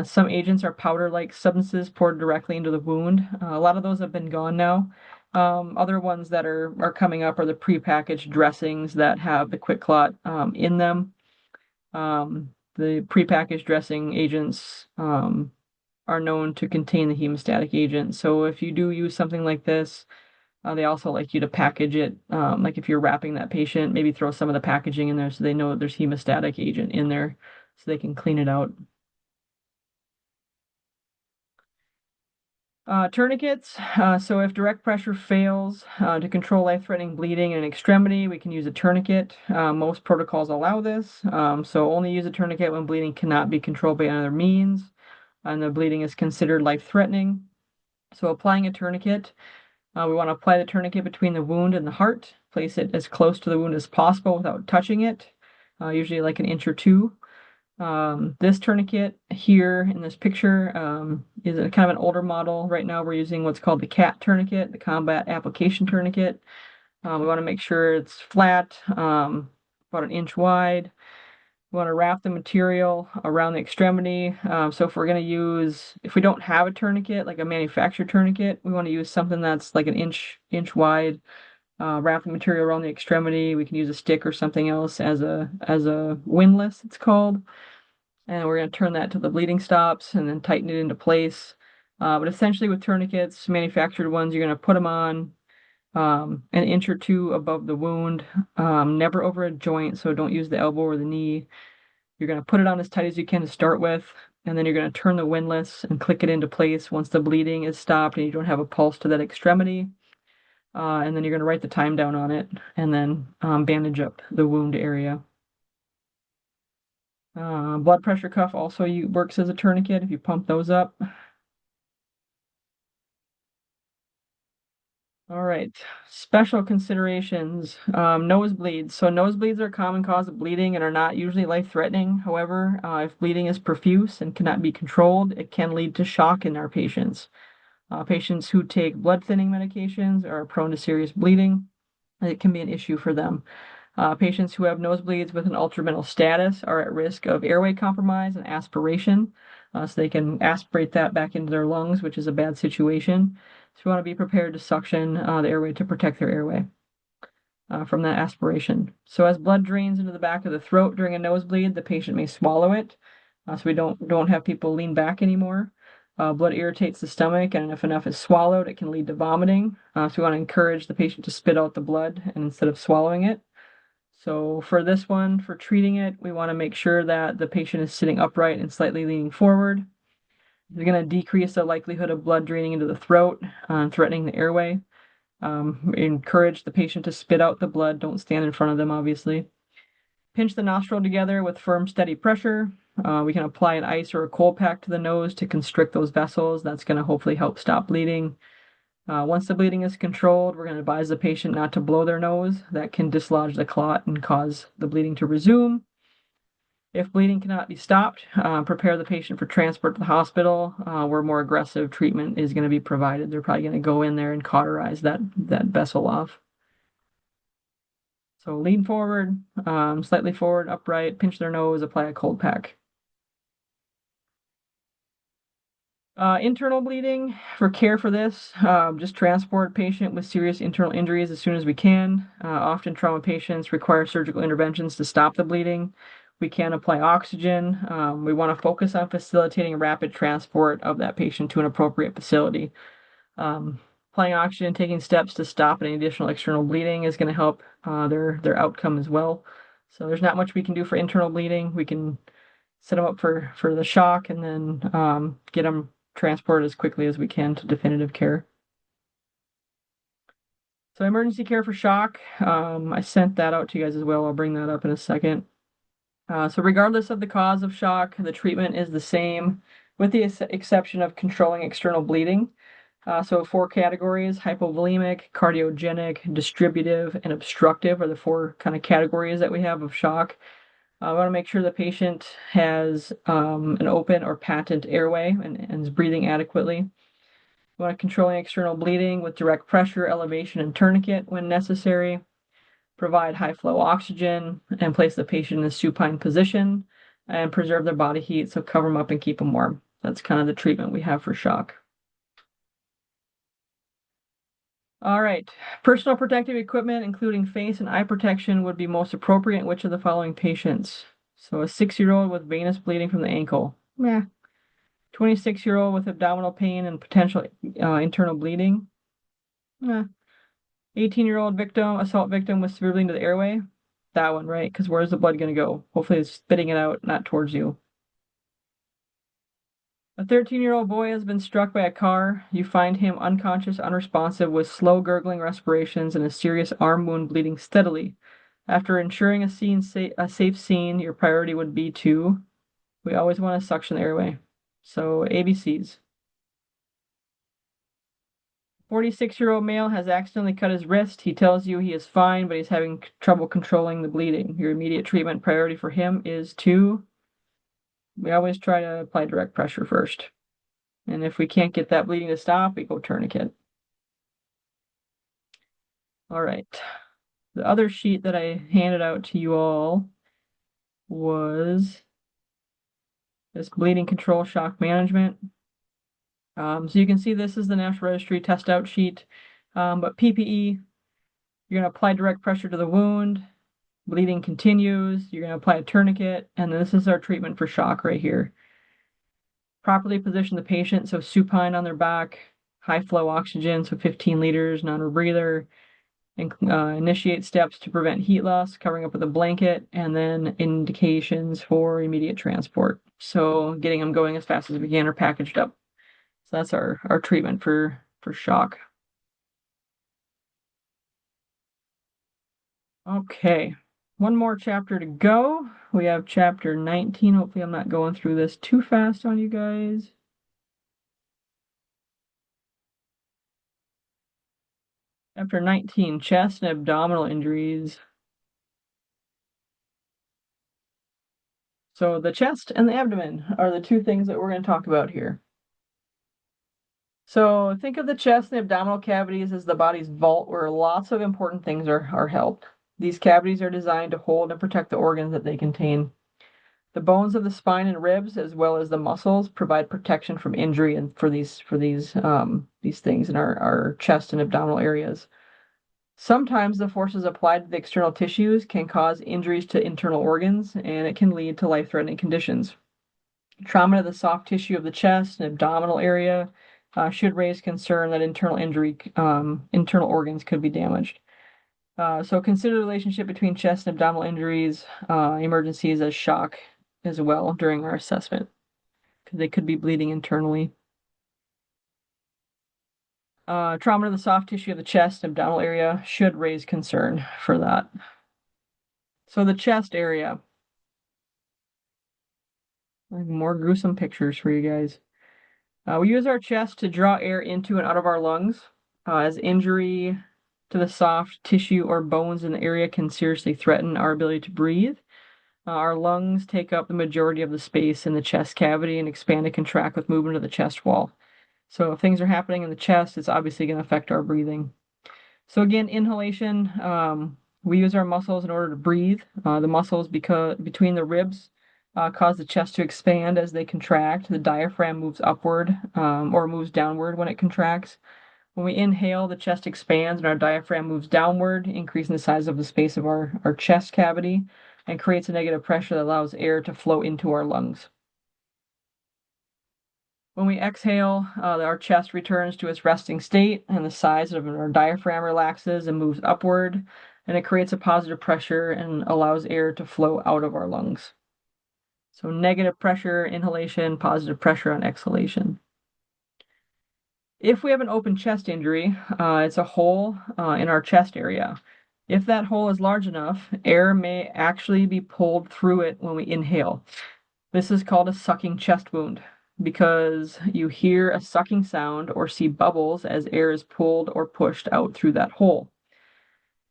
Some agents are powder-like substances poured directly into the wound. A lot of those have been gone now. Other ones that are coming up are the prepackaged dressings that have the quick clot in them. The prepackaged dressing agents are known to contain the hemostatic agent. So if you do use something like this, they also like you to package it. Like if you're wrapping that patient, maybe throw some of the packaging in there so they know that there's hemostatic agent in there so they can clean it out. Tourniquets. So if direct pressure fails to control life-threatening bleeding in an extremity, we can use a tourniquet. Most protocols allow this. So only use a tourniquet when bleeding cannot be controlled by other means and the bleeding is considered life-threatening. So applying a tourniquet, we want to apply the tourniquet between the wound and the heart. Place it as close to the wound as possible without touching it, usually like an inch or two. This tourniquet here in this picture is a kind of an older model. Right now we're using what's called the CAT tourniquet, the combat application tourniquet. We want to make sure it's flat, about an inch wide. We want to wrap the material around the extremity. So if we're going to use, if we don't have a tourniquet, like a manufactured tourniquet, we want to use something that's like an inch wide. Wrap the material around the extremity. We can use a stick or something else as a windlass, it's called. And we're going to turn that till the bleeding stops and then tighten it into place. But essentially with tourniquets, manufactured ones, you're going to put them on an inch or two above the wound, never over a joint, so don't use the elbow or the knee. You're going to put it on as tight as you can to start with, and then you're going to turn the windlass and click it into place once the bleeding is stopped and you don't have a pulse to that extremity. And then you're going to write the time down on it and then bandage up the wound area. Blood pressure cuff also works as a tourniquet if you pump those up. All right, special considerations. Nosebleeds. So nosebleeds are a common cause of bleeding and are not usually life-threatening. However, if bleeding is profuse and cannot be controlled, it can lead to shock in our patients. Patients who take blood-thinning medications are prone to serious bleeding. It can be an issue for them. Patients who have nosebleeds with an ultramental status are at risk of airway compromise and aspiration, so they can aspirate that back into their lungs, which is a bad situation. So we want to be prepared to suction the airway to protect their airway from that aspiration. So as blood drains into the back of the throat during a nosebleed, the patient may swallow it, so we don't have people lean back anymore. Blood irritates the stomach, and if enough is swallowed, it can lead to vomiting. So we want to encourage the patient to spit out the blood and instead of swallowing it. So for this one, for treating it, we want to make sure that the patient is sitting upright and slightly leaning forward. They're going to decrease the likelihood of blood draining into the throat, threatening the airway. Encourage the patient to spit out the blood. Don't stand in front of them, obviously. Pinch the nostril together with firm, steady pressure. We can apply an ice or a cold pack to the nose to constrict those vessels. That's going to hopefully help stop bleeding. Once the bleeding is controlled, we're going to advise the patient not to blow their nose. That can dislodge the clot and cause the bleeding to resume. If bleeding cannot be stopped, prepare the patient for transport to the hospital, where more aggressive treatment is going to be provided. They're probably going to go in there and cauterize that vessel off. So lean forward, slightly forward, upright, pinch their nose, apply a cold pack. Internal bleeding, for care for this, just transport patient with serious internal injuries as soon as we can. Often trauma patients require surgical interventions to stop the bleeding. We can apply oxygen. We want to focus on facilitating rapid transport of that patient to an appropriate facility. Applying oxygen, taking steps to stop any additional external bleeding is going to help their outcome as well. So there's not much we can do for internal bleeding. We can set them up for the shock and then get them transported as quickly as we can to definitive care. So emergency care for shock, I sent that out to you guys as well. I'll bring that up in a second. So regardless of the cause of shock, the treatment is the same with the exception of controlling external bleeding. So 4 categories: hypovolemic, cardiogenic, distributive, and obstructive are the 4 kind of categories that we have of shock. I want to make sure the patient has an open or patent airway and is breathing adequately. We want to controlling external bleeding with direct pressure, elevation, and tourniquet when necessary. Provide high flow oxygen and place the patient in a supine position and preserve their body heat, so cover them up and keep them warm. That's kind of the treatment we have for shock. All right, personal protective equipment, including face and eye protection, would be most appropriate in which of the following patients? So a 6-year-old with venous bleeding from the ankle. Meh. 26-year-old with abdominal pain and potential internal bleeding. Meh. 18-year-old assault victim with severe bleeding to the airway. That one, right? Because where's the blood going to go? Hopefully it's spitting it out, not towards you. A 13-year-old boy has been struck by a car. You find him unconscious, unresponsive, with slow gurgling respirations and a serious arm wound bleeding steadily. After ensuring a safe scene, your priority would be to, we always want to suction the airway. So ABCs. 46-year-old male has accidentally cut his wrist. He tells you he is fine, but he's having trouble controlling the bleeding. Your immediate treatment priority for him is to, we always try to apply direct pressure first. And if we can't get that bleeding to stop, we go tourniquet. All right. The other sheet that I handed out to you all was this bleeding control shock management. So you can see this is the National Registry test out sheet. But PPE, you're going to apply direct pressure to the wound. Bleeding continues. You're going to apply a tourniquet. And this is our treatment for shock right here. Properly position the patient, so supine on their back, high flow oxygen, so 15 liters, non-rebreather, and initiate steps to prevent heat loss, covering up with a blanket, and then indications for immediate transport. So getting them going as fast as we can or packaged up. So that's our treatment for shock. Okay, one more chapter to go. We have chapter 19. Hopefully I'm not going through this too fast on you guys. Chapter 19, chest and abdominal injuries. So the chest and the abdomen are the 2 things that we're going to talk about here. So think of the chest and the abdominal cavities as the body's vault where lots of important things are held. These cavities are designed to hold and protect the organs that they contain. The bones of the spine and ribs, as well as the muscles, provide protection from injury and for these things in our chest and abdominal areas. Sometimes the forces applied to the external tissues can cause injuries to internal organs, and it can lead to life-threatening conditions. Trauma to the soft tissue of the chest and abdominal area should raise concern that internal organs could be damaged. So consider the relationship between chest and abdominal injuries, emergencies as shock as well during our assessment, because they could be bleeding internally. Trauma to the soft tissue of the chest and abdominal area should raise concern for that. So the chest area, more gruesome pictures for you guys. We use our chest to draw air into and out of our lungs, as injury to the soft tissue or bones in the area can seriously threaten our ability to breathe. Our lungs take up the majority of the space in the chest cavity and expand and contract with movement of the chest wall. So if things are happening in the chest, it's obviously going to affect our breathing. So again, inhalation, we use our muscles in order to breathe. The muscles between the ribs cause the chest to expand as they contract. The diaphragm moves upward or moves downward when it contracts. When we inhale, the chest expands and our diaphragm moves downward, increasing the size of the space of our chest cavity and creates a negative pressure that allows air to flow into our lungs. When we exhale, our chest returns to its resting state and the size of our diaphragm relaxes and moves upward, and it creates a positive pressure and allows air to flow out of our lungs. So negative pressure, inhalation, positive pressure on exhalation. If we have an open chest injury, it's a hole in our chest area. If that hole is large enough, air may actually be pulled through it when we inhale. This is called a sucking chest wound because you hear a sucking sound or see bubbles as air is pulled or pushed out through that hole.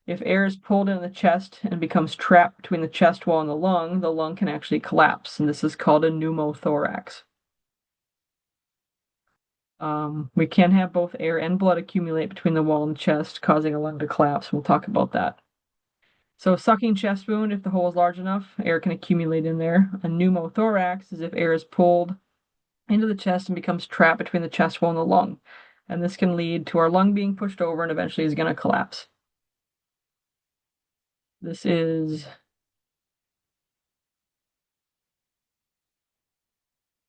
If air is pulled in the chest and becomes trapped between the chest wall and the lung can actually collapse, and this is called a pneumothorax. We can have both air and blood accumulate between the wall and the chest, causing a lung to collapse. We'll talk about that. So sucking chest wound, if the hole is large enough, air can accumulate in there. A pneumothorax is if air is pulled into the chest and becomes trapped between the chest wall and the lung. And this can lead to our lung being pushed over and eventually is going to collapse. This is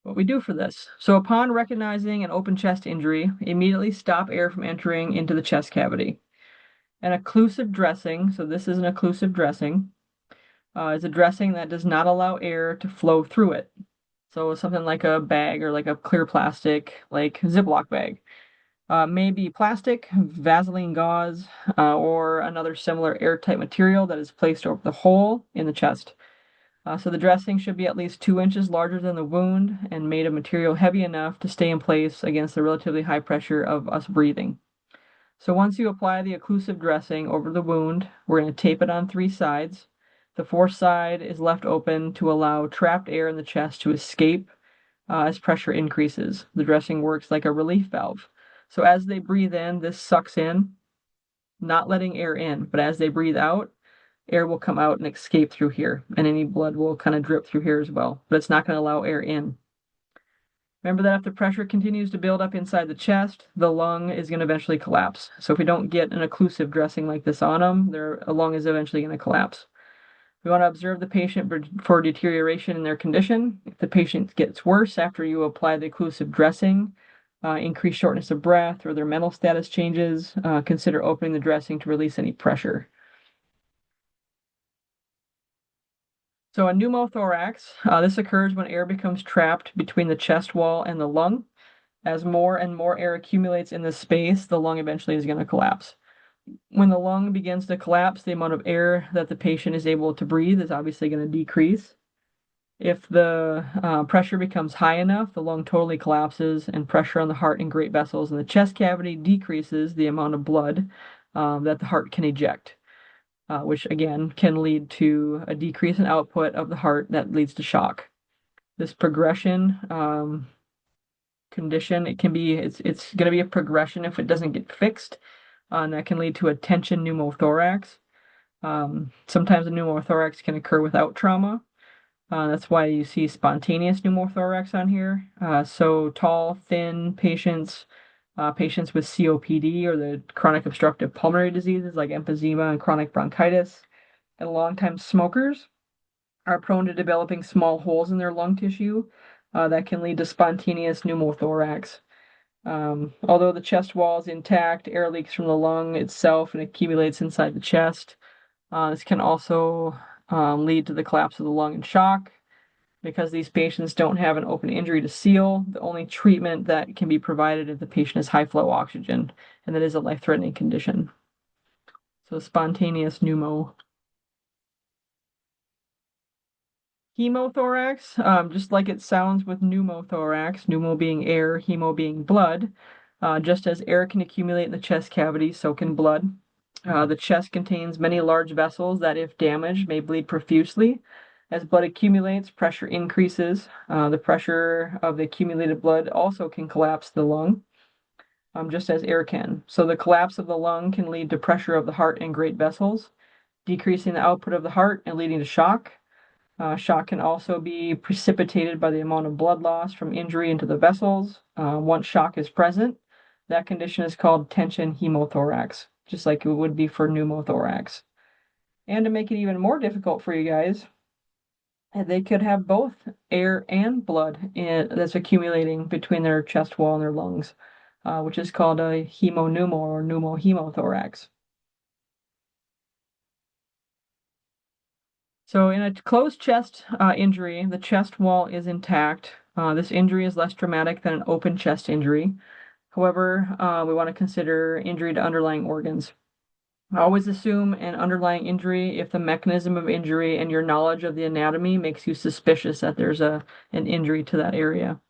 what we do for this. So upon recognizing an open chest injury, immediately stop air from entering into the chest cavity. An occlusive dressing, so this is an occlusive dressing, is a dressing that does not allow air to flow through it. So something like a bag or like a clear plastic, like Ziploc bag. Maybe plastic, Vaseline gauze, or another similar airtight material that is placed over the hole in the chest. So the dressing should be at least 2 inches larger than the wound and made of material heavy enough to stay in place against the relatively high pressure of us breathing. So once you apply the occlusive dressing over the wound, we're going to tape it on 3 sides. The fourth side is left open to allow trapped air in the chest to escape as pressure increases. The dressing works like a relief valve. So as they breathe in, this sucks in, not letting air in, but as they breathe out, air will come out and escape through here, and any blood will kind of drip through here as well, but it's not going to allow air in. Remember that if the pressure continues to build up inside the chest, the lung is going to eventually collapse. So if we don't get an occlusive dressing like this on them, their lung is eventually going to collapse. We want to observe the patient for deterioration in their condition. If the patient gets worse after you apply the occlusive dressing, increased shortness of breath, or their mental status changes, consider opening the dressing to release any pressure. So a pneumothorax, this occurs when air becomes trapped between the chest wall and the lung. As more and more air accumulates in this space, the lung eventually is going to collapse. When the lung begins to collapse, the amount of air that the patient is able to breathe is obviously going to decrease. If the pressure becomes high enough, the lung totally collapses, and pressure on the heart and great vessels in the chest cavity decreases the amount of blood that the heart can eject. Which again can lead to a decrease in output of the heart that leads to shock. This progression condition, it's going to be a progression if it doesn't get fixed, and that can lead to a tension pneumothorax. Sometimes a pneumothorax can occur without trauma. That's why you see spontaneous pneumothorax on here. So tall, thin patients, patients with COPD or the chronic obstructive pulmonary diseases like emphysema and chronic bronchitis, and longtime smokers are prone to developing small holes in their lung tissue that can lead to spontaneous pneumothorax. Although the chest wall is intact, air leaks from the lung itself and accumulates inside the chest. This can also lead to the collapse of the lung and shock. Because these patients don't have an open injury to seal, the only treatment that can be provided if the patient has high flow oxygen, and that is a life-threatening condition. So spontaneous pneumo. Hemothorax, just like it sounds with pneumothorax, pneumo being air, hemo being blood. Just as air can accumulate in the chest cavity, so can blood. The chest contains many large vessels that, if damaged, may bleed profusely. As blood accumulates, pressure increases. The pressure of the accumulated blood also can collapse the lung, just as air can. So the collapse of the lung can lead to pressure of the heart and great vessels, decreasing the output of the heart and leading to shock. Shock can also be precipitated by the amount of blood loss from injury into the vessels. Once shock is present, that condition is called tension hemothorax, just like it would be for pneumothorax. And to make it even more difficult for you guys, they could have both air and blood that's accumulating between their chest wall and their lungs, which is called a hemopneumo or pneumohemothorax. So in a closed chest injury, the chest wall is intact. This injury is less traumatic than an open chest injury. However, we want to consider injury to underlying organs. Always assume an underlying injury if the mechanism of injury and your knowledge of the anatomy makes you suspicious that there's an injury to that area.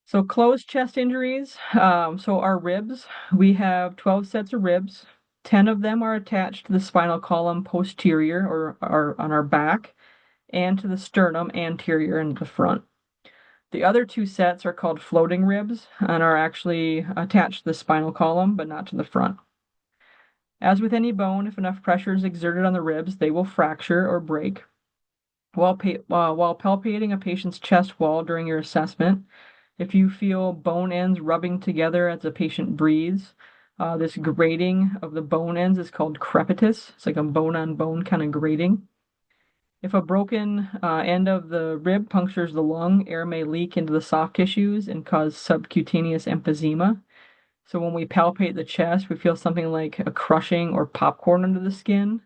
So closed chest injuries, so our ribs, we have 12 sets of ribs. 10 of them are attached to the spinal column posterior or on our back and to the sternum anterior in the front. The other two sets are called floating ribs and are actually attached to the spinal column but not to the front. As with any bone, if enough pressure is exerted on the ribs, they will fracture or break. While palpating a patient's chest wall during your assessment, if you feel bone ends rubbing together as the patient breathes, this grating of the bone ends is called crepitus. It's like a bone-on-bone kind of grating. If a broken end of the rib punctures the lung, air may leak into the soft tissues and cause subcutaneous emphysema. So when we palpate the chest, we feel something like a crushing or popcorn under the skin.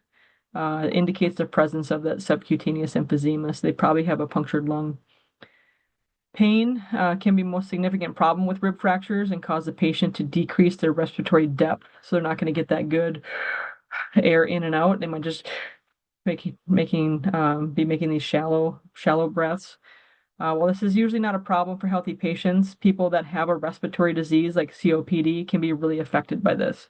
It indicates the presence of that subcutaneous emphysema, so they probably have a punctured lung. Pain can be the most significant problem with rib fractures and cause the patient to decrease their respiratory depth, so they're not going to get that good air in and out. They might just be making these shallow breaths. While this is usually not a problem for healthy patients, people that have a respiratory disease like COPD can be really affected by this.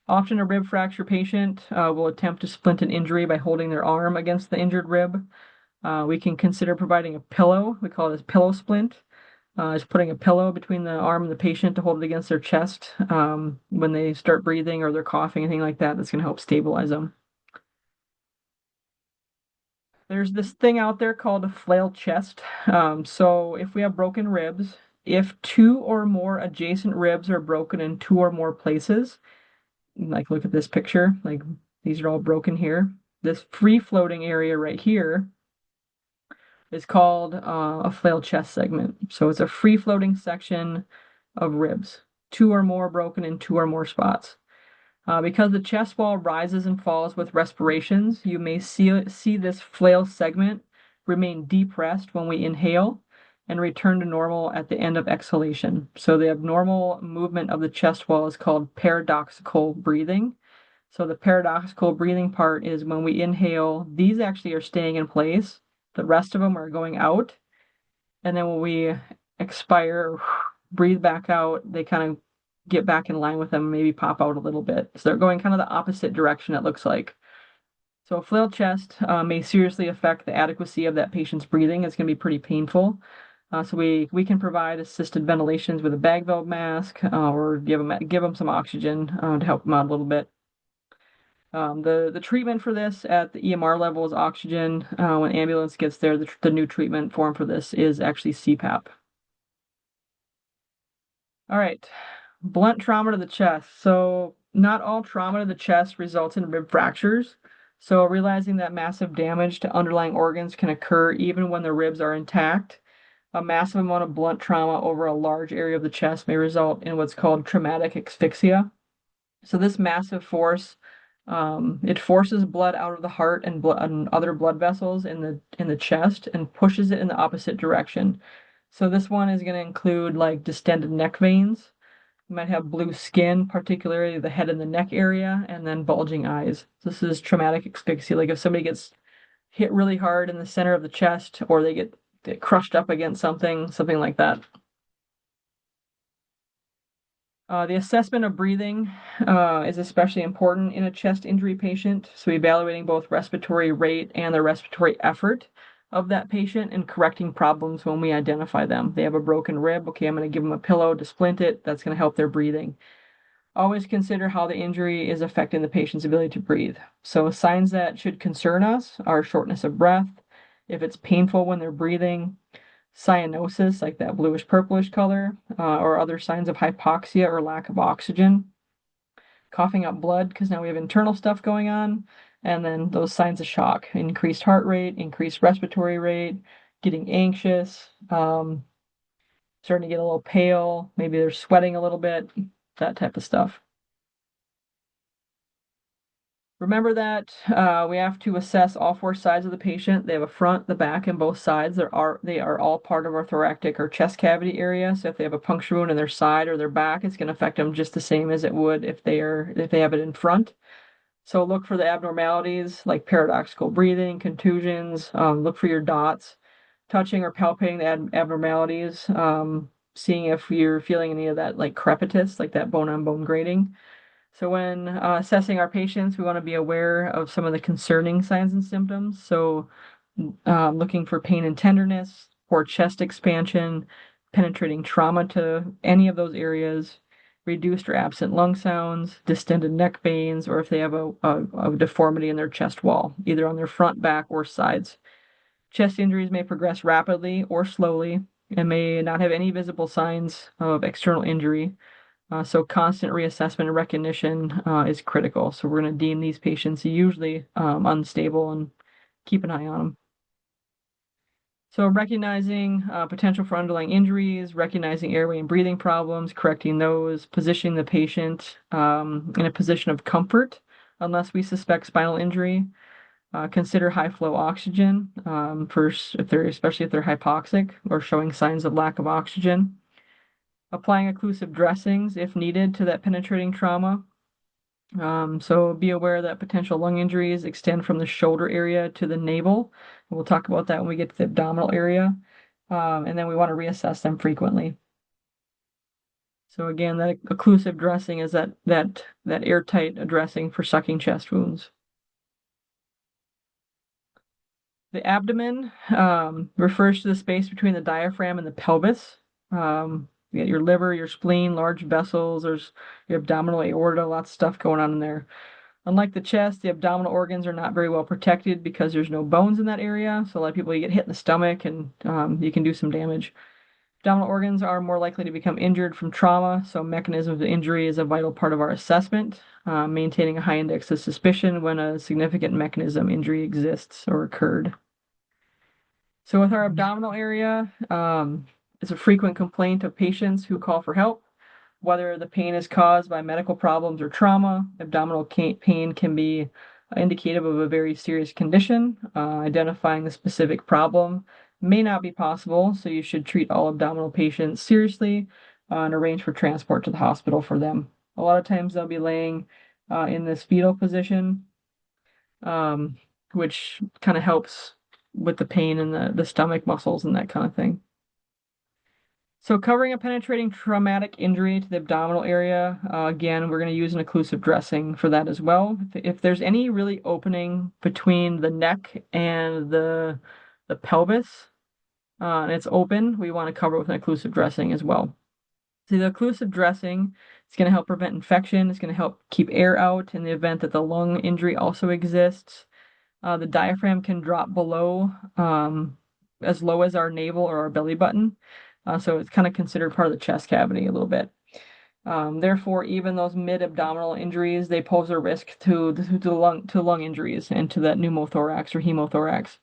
Often a rib fracture patient will attempt to splint an injury by holding their arm against the injured rib. We can consider providing a pillow. We call this pillow splint. It's putting a pillow between the arm and the patient to hold it against their chest when they start breathing or they're coughing, anything like that. That's going to help stabilize them. There's this thing out there called a flail chest. So if we have broken ribs, if two or more adjacent ribs are broken in two or more places, like look at this picture, like these are all broken here. This free floating area right here is called a flail chest segment. So it's a free floating section of ribs, two or more broken in two or more spots. Because the chest wall rises and falls with respirations, you may see this flail segment remain depressed when we inhale and return to normal at the end of exhalation. So the abnormal movement of the chest wall is called paradoxical breathing. So the paradoxical breathing part is when we inhale, these actually are staying in place. The rest of them are going out. And then when we expire, breathe back out, they kind of get back in line with them, maybe pop out a little bit. So they're going kind of the opposite direction, it looks like. So a flail chest may seriously affect the adequacy of that patient's breathing. It's going to be pretty painful. So we can provide assisted ventilations with a bag valve mask or give them some oxygen to help them out a little bit. The treatment for this at the EMR level is oxygen. When ambulance gets there, the new treatment form for this is actually CPAP. All right, blunt trauma to the chest. So not all trauma to the chest results in rib fractures. So realizing that massive damage to underlying organs can occur even when the ribs are intact. A massive amount of blunt trauma over a large area of the chest may result in what's called traumatic asphyxia. So this massive force, it forces blood out of the heart and other blood vessels in the chest and pushes it in the opposite direction. So this one is going to include like distended neck veins. You might have blue skin, particularly the head and the neck area, and then bulging eyes. This is traumatic asphyxia. Like if somebody gets hit really hard in the center of the chest, or they get crushed up against something like that. The assessment of breathing is especially important in a chest injury patient. So evaluating both respiratory rate and the respiratory effort of that patient and correcting problems when we identify them. They have a broken rib. Okay, I'm going to give them a pillow to splint it. That's going to help their breathing. Always consider how the injury is affecting the patient's ability to breathe. So signs that should concern us are shortness of breath, if it's painful when they're breathing, cyanosis, like that bluish purplish color, or other signs of hypoxia or lack of oxygen, coughing up blood because now we have internal stuff going on, and then those signs of shock, increased heart rate, increased respiratory rate, getting anxious, starting to get a little pale, maybe they're sweating a little bit, that type of stuff. Remember that we have to assess all four sides of the patient. They have a front, the back, and both sides. They are all part of our thoracic or chest cavity area. So if they have a puncture wound in their side or their back, it's going to affect them just the same as it would if they have it in front. So look for the abnormalities like paradoxical breathing, contusions. Look for your dots, touching or palpating the abnormalities. Seeing if you're feeling any of that like crepitus, like that bone-on-bone grating. So when assessing our patients, we want to be aware of some of the concerning signs and symptoms. So looking for pain and tenderness, poor chest expansion, penetrating trauma to any of those areas, reduced or absent lung sounds, distended neck veins, or if they have a deformity in their chest wall, either on their front, back, or sides. Chest injuries may progress rapidly or slowly and may not have any visible signs of external injury. So constant reassessment and recognition is critical. So we're going to deem these patients usually unstable and keep an eye on them. So recognizing potential for underlying injuries, recognizing airway and breathing problems, correcting those, positioning the patient in a position of comfort unless we suspect spinal injury. Consider high flow oxygen especially if they're hypoxic or showing signs of lack of oxygen. Applying occlusive dressings if needed to that penetrating trauma. So be aware that potential lung injuries extend from the shoulder area to the navel. We'll talk about that when we get to the abdominal area. And then we want to reassess them frequently. So again, that occlusive dressing is that airtight dressing for sucking chest wounds. The abdomen refers to the space between the diaphragm and the pelvis. You get your liver, your spleen, large vessels, there's your abdominal aorta, lots of stuff going on in there. Unlike the chest, the abdominal organs are not very well protected because there's no bones in that area. So a lot of people, you get hit in the stomach and you can do some damage. Abdominal organs are more likely to become injured from trauma, so mechanism of injury is a vital part of our assessment, maintaining a high index of suspicion when a significant mechanism injury exists or occurred. So with our abdominal area, it's a frequent complaint of patients who call for help. Whether the pain is caused by medical problems or trauma, abdominal pain can be indicative of a very serious condition. Identifying the specific problem may not be possible, so you should treat all abdominal patients seriously and arrange for transport to the hospital for them. A lot of times they'll be laying in this fetal position, which kind of helps with the pain in the stomach muscles and that kind of thing. So covering a penetrating traumatic injury to the abdominal area, again, we're going to use an occlusive dressing for that as well. If there's any really opening between the neck and the pelvis, and it's open, we want to cover it with an occlusive dressing as well. So the occlusive dressing is going to help prevent infection. It's going to help keep air out in the event that the lung injury also exists. The diaphragm can drop below, as low as our navel or our belly button. So it's kind of considered part of the chest cavity a little bit. Therefore, even those mid-abdominal injuries, they pose a risk to lung injuries and to that pneumothorax or hemothorax.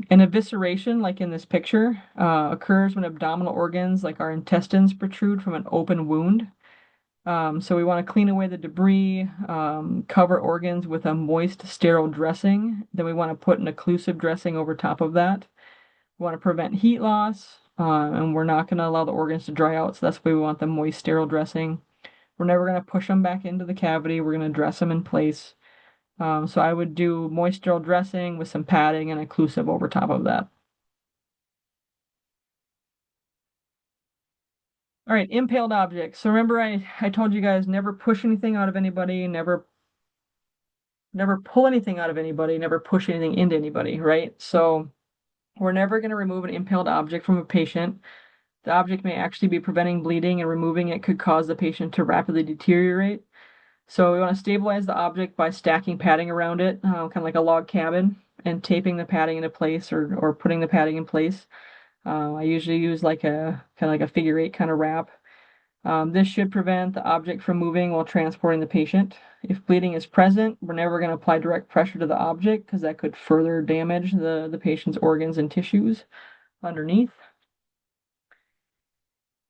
An evisceration, like in this picture, occurs when abdominal organs, like our intestines, protrude from an open wound. So we want to clean away the debris, cover organs with a moist, sterile dressing. Then we want to put an occlusive dressing over top of that. We want to prevent heat loss, and we're not going to allow the organs to dry out, so that's why we want the moist, sterile dressing. We're never going to push them back into the cavity. We're going to dress them in place. So I would do moist sterile dressing with some padding and occlusive over top of that. All right, impaled objects. So remember I told you guys never push anything out of anybody, never pull anything out of anybody, never push anything into anybody, right? So we're never going to remove an impaled object from a patient. The object may actually be preventing bleeding, and removing it could cause the patient to rapidly deteriorate. So we want to stabilize the object by stacking padding around it, kind of like a log cabin, and taping the padding into place or putting the padding in place. I usually use like a kind of like a figure eight kind of wrap. This should prevent the object from moving while transporting the patient. If bleeding is present, we're never going to apply direct pressure to the object because that could further damage the patient's organs and tissues underneath.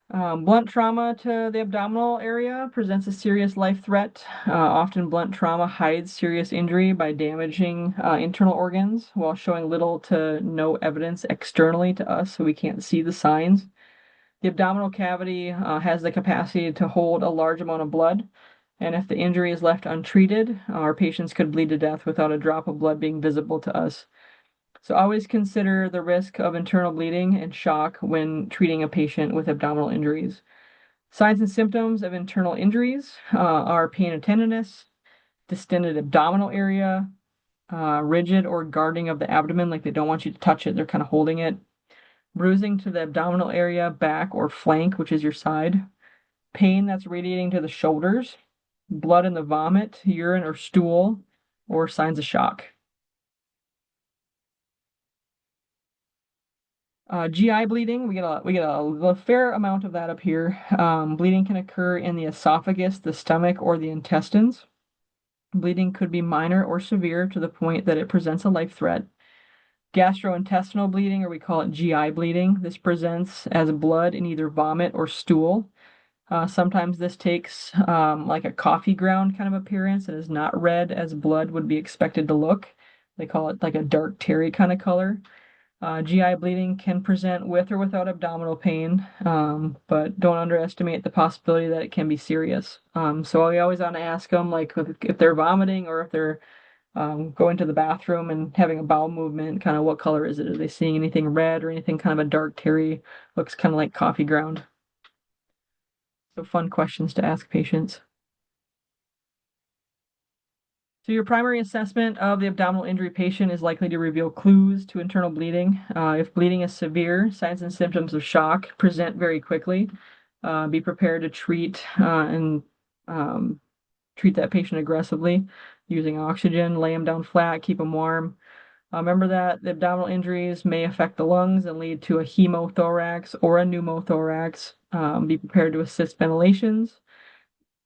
Blunt trauma to the abdominal area presents a serious life threat. Often blunt trauma hides serious injury by damaging internal organs while showing little to no evidence externally to us, so we can't see the signs. The abdominal cavity has the capacity to hold a large amount of blood, and if the injury is left untreated, our patients could bleed to death without a drop of blood being visible to us. So always consider the risk of internal bleeding and shock when treating a patient with abdominal injuries. Signs and symptoms of internal injuries are pain and tenderness, distended abdominal area, rigid or guarding of the abdomen, like they don't want you to touch it, they're kind of holding it. Bruising to the abdominal area, back or flank, which is your side. Pain that's radiating to the shoulders. Blood in the vomit, urine or stool, or signs of shock. GI bleeding, we get a fair amount of that up here. Bleeding can occur in the esophagus, the stomach, or the intestines. Bleeding could be minor or severe to the point that it presents a life threat. Gastrointestinal bleeding, or we call it GI bleeding, this presents as blood in either vomit or stool. Sometimes this takes like a coffee ground kind of appearance and is not red as blood would be expected to look. They call it like a dark terry kind of color. GI bleeding can present with or without abdominal pain, but don't underestimate the possibility that it can be serious. So we always want to ask them, like, if they're vomiting or if they're going to the bathroom and having a bowel movement, kind of what color is it? Are they seeing anything red or anything kind of a dark terry? Looks kind of like coffee ground. So fun questions to ask patients. So your primary assessment of the abdominal injury patient is likely to reveal clues to internal bleeding. If bleeding is severe, signs and symptoms of shock present very quickly. Be prepared to treat and treat that patient aggressively using oxygen, lay them down flat, keep them warm. Remember that the abdominal injuries may affect the lungs and lead to a hemothorax or a pneumothorax. Be prepared to assist ventilations.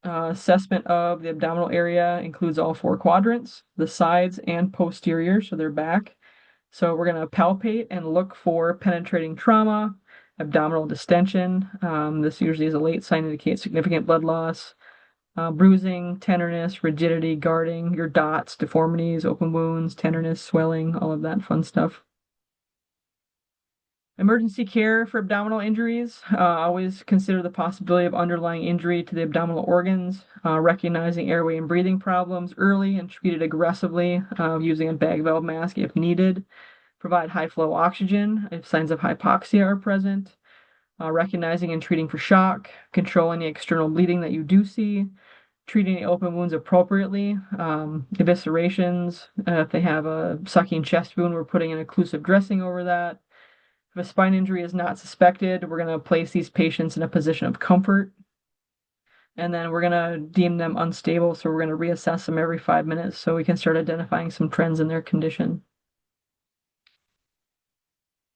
Assessment of the abdominal area includes all four quadrants, the sides and posterior, so they're back. So we're going to palpate and look for penetrating trauma, abdominal distension. This usually is a late sign indicates significant blood loss. Bruising, tenderness, rigidity, guarding, your dots, deformities, open wounds, tenderness, swelling, all of that fun stuff. Emergency care for abdominal injuries. Always consider the possibility of underlying injury to the abdominal organs, recognizing airway and breathing problems early and treat it aggressively using a bag valve mask if needed. Provide high flow oxygen if signs of hypoxia are present. Recognizing and treating for shock, controlling the external bleeding that you do see, treating the open wounds appropriately. Eviscerations, if they have a sucking chest wound, we're putting an occlusive dressing over that. If a spine injury is not suspected, we're going to place these patients in a position of comfort. And then we're going to deem them unstable, so we're going to reassess them every 5 minutes so we can start identifying some trends in their condition.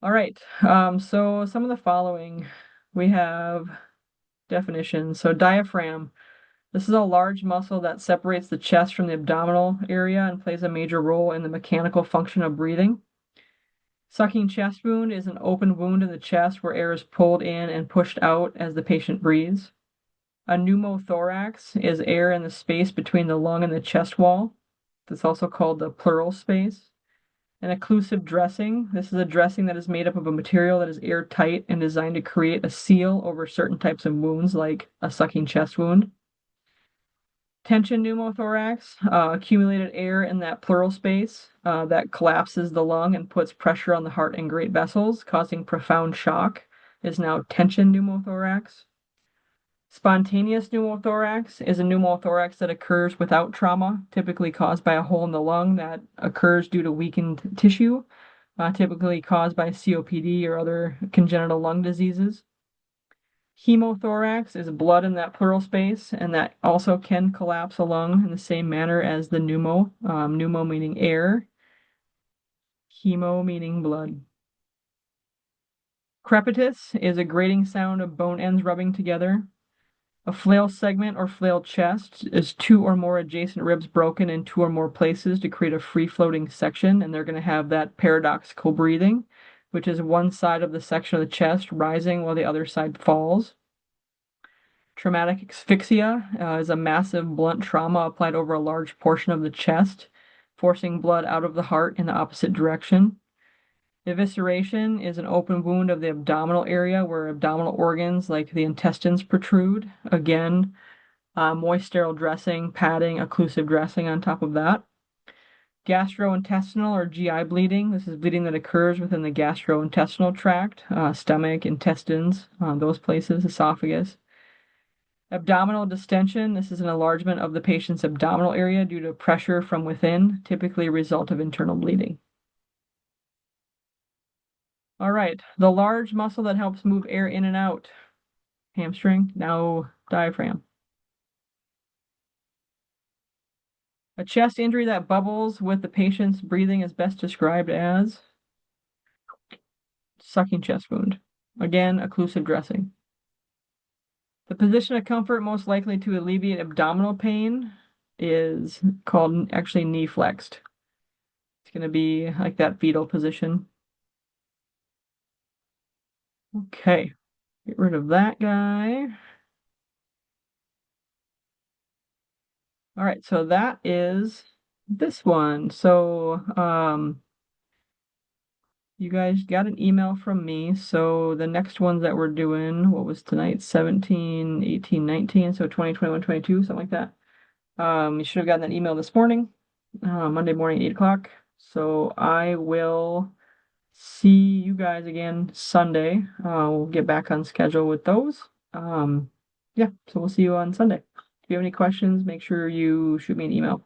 All right, so some of the following, we have definitions. So diaphragm, this is a large muscle that separates the chest from the abdominal area and plays a major role in the mechanical function of breathing. Sucking chest wound is an open wound in the chest where air is pulled in and pushed out as the patient breathes. A pneumothorax is air in the space between the lung and the chest wall. That's also called the pleural space. An occlusive dressing. This is a dressing that is made up of a material that is airtight and designed to create a seal over certain types of wounds, like a sucking chest wound. Tension pneumothorax, accumulated air in that pleural space that collapses the lung and puts pressure on the heart and great vessels, causing profound shock, is now tension pneumothorax. Spontaneous pneumothorax is a pneumothorax that occurs without trauma, typically caused by a hole in the lung that occurs due to weakened tissue, typically caused by COPD or other congenital lung diseases. Hemothorax is blood in that pleural space, and that also can collapse a lung in the same manner as the pneumo meaning air, hemo meaning blood. Crepitus is a grating sound of bone ends rubbing together. A flail segment or flail chest is two or more adjacent ribs broken in two or more places to create a free-floating section, and they're going to have that paradoxical breathing, which is one side of the section of the chest rising while the other side falls. Traumatic asphyxia is a massive blunt trauma applied over a large portion of the chest, forcing blood out of the heart in the opposite direction. Evisceration is an open wound of the abdominal area where abdominal organs like the intestines protrude. Again, moist sterile dressing, padding, occlusive dressing on top of that. Gastrointestinal or GI bleeding. This is bleeding that occurs within the gastrointestinal tract, stomach, intestines, those places, esophagus. Abdominal distension. This is an enlargement of the patient's abdominal area due to pressure from within, typically a result of internal bleeding. All right, the large muscle that helps move air in and out. Hamstring, now diaphragm. A chest injury that bubbles with the patient's breathing is best described as sucking chest wound. Again, occlusive dressing. The position of comfort most likely to alleviate abdominal pain is called actually knee flexed. It's going to be like that fetal position. Okay, get rid of that guy. All right, so that is this one. So you guys got an email from me. So the next ones that we're doing, what was tonight? 17, 18, 19, so 20, 21, 22, something like that. You should have gotten that email this morning, Monday morning, 8 o'clock. So I will see you guys again Sunday. We'll get back on schedule with those. Yeah, so we'll see you on Sunday. If you have any questions, make sure you shoot me an email.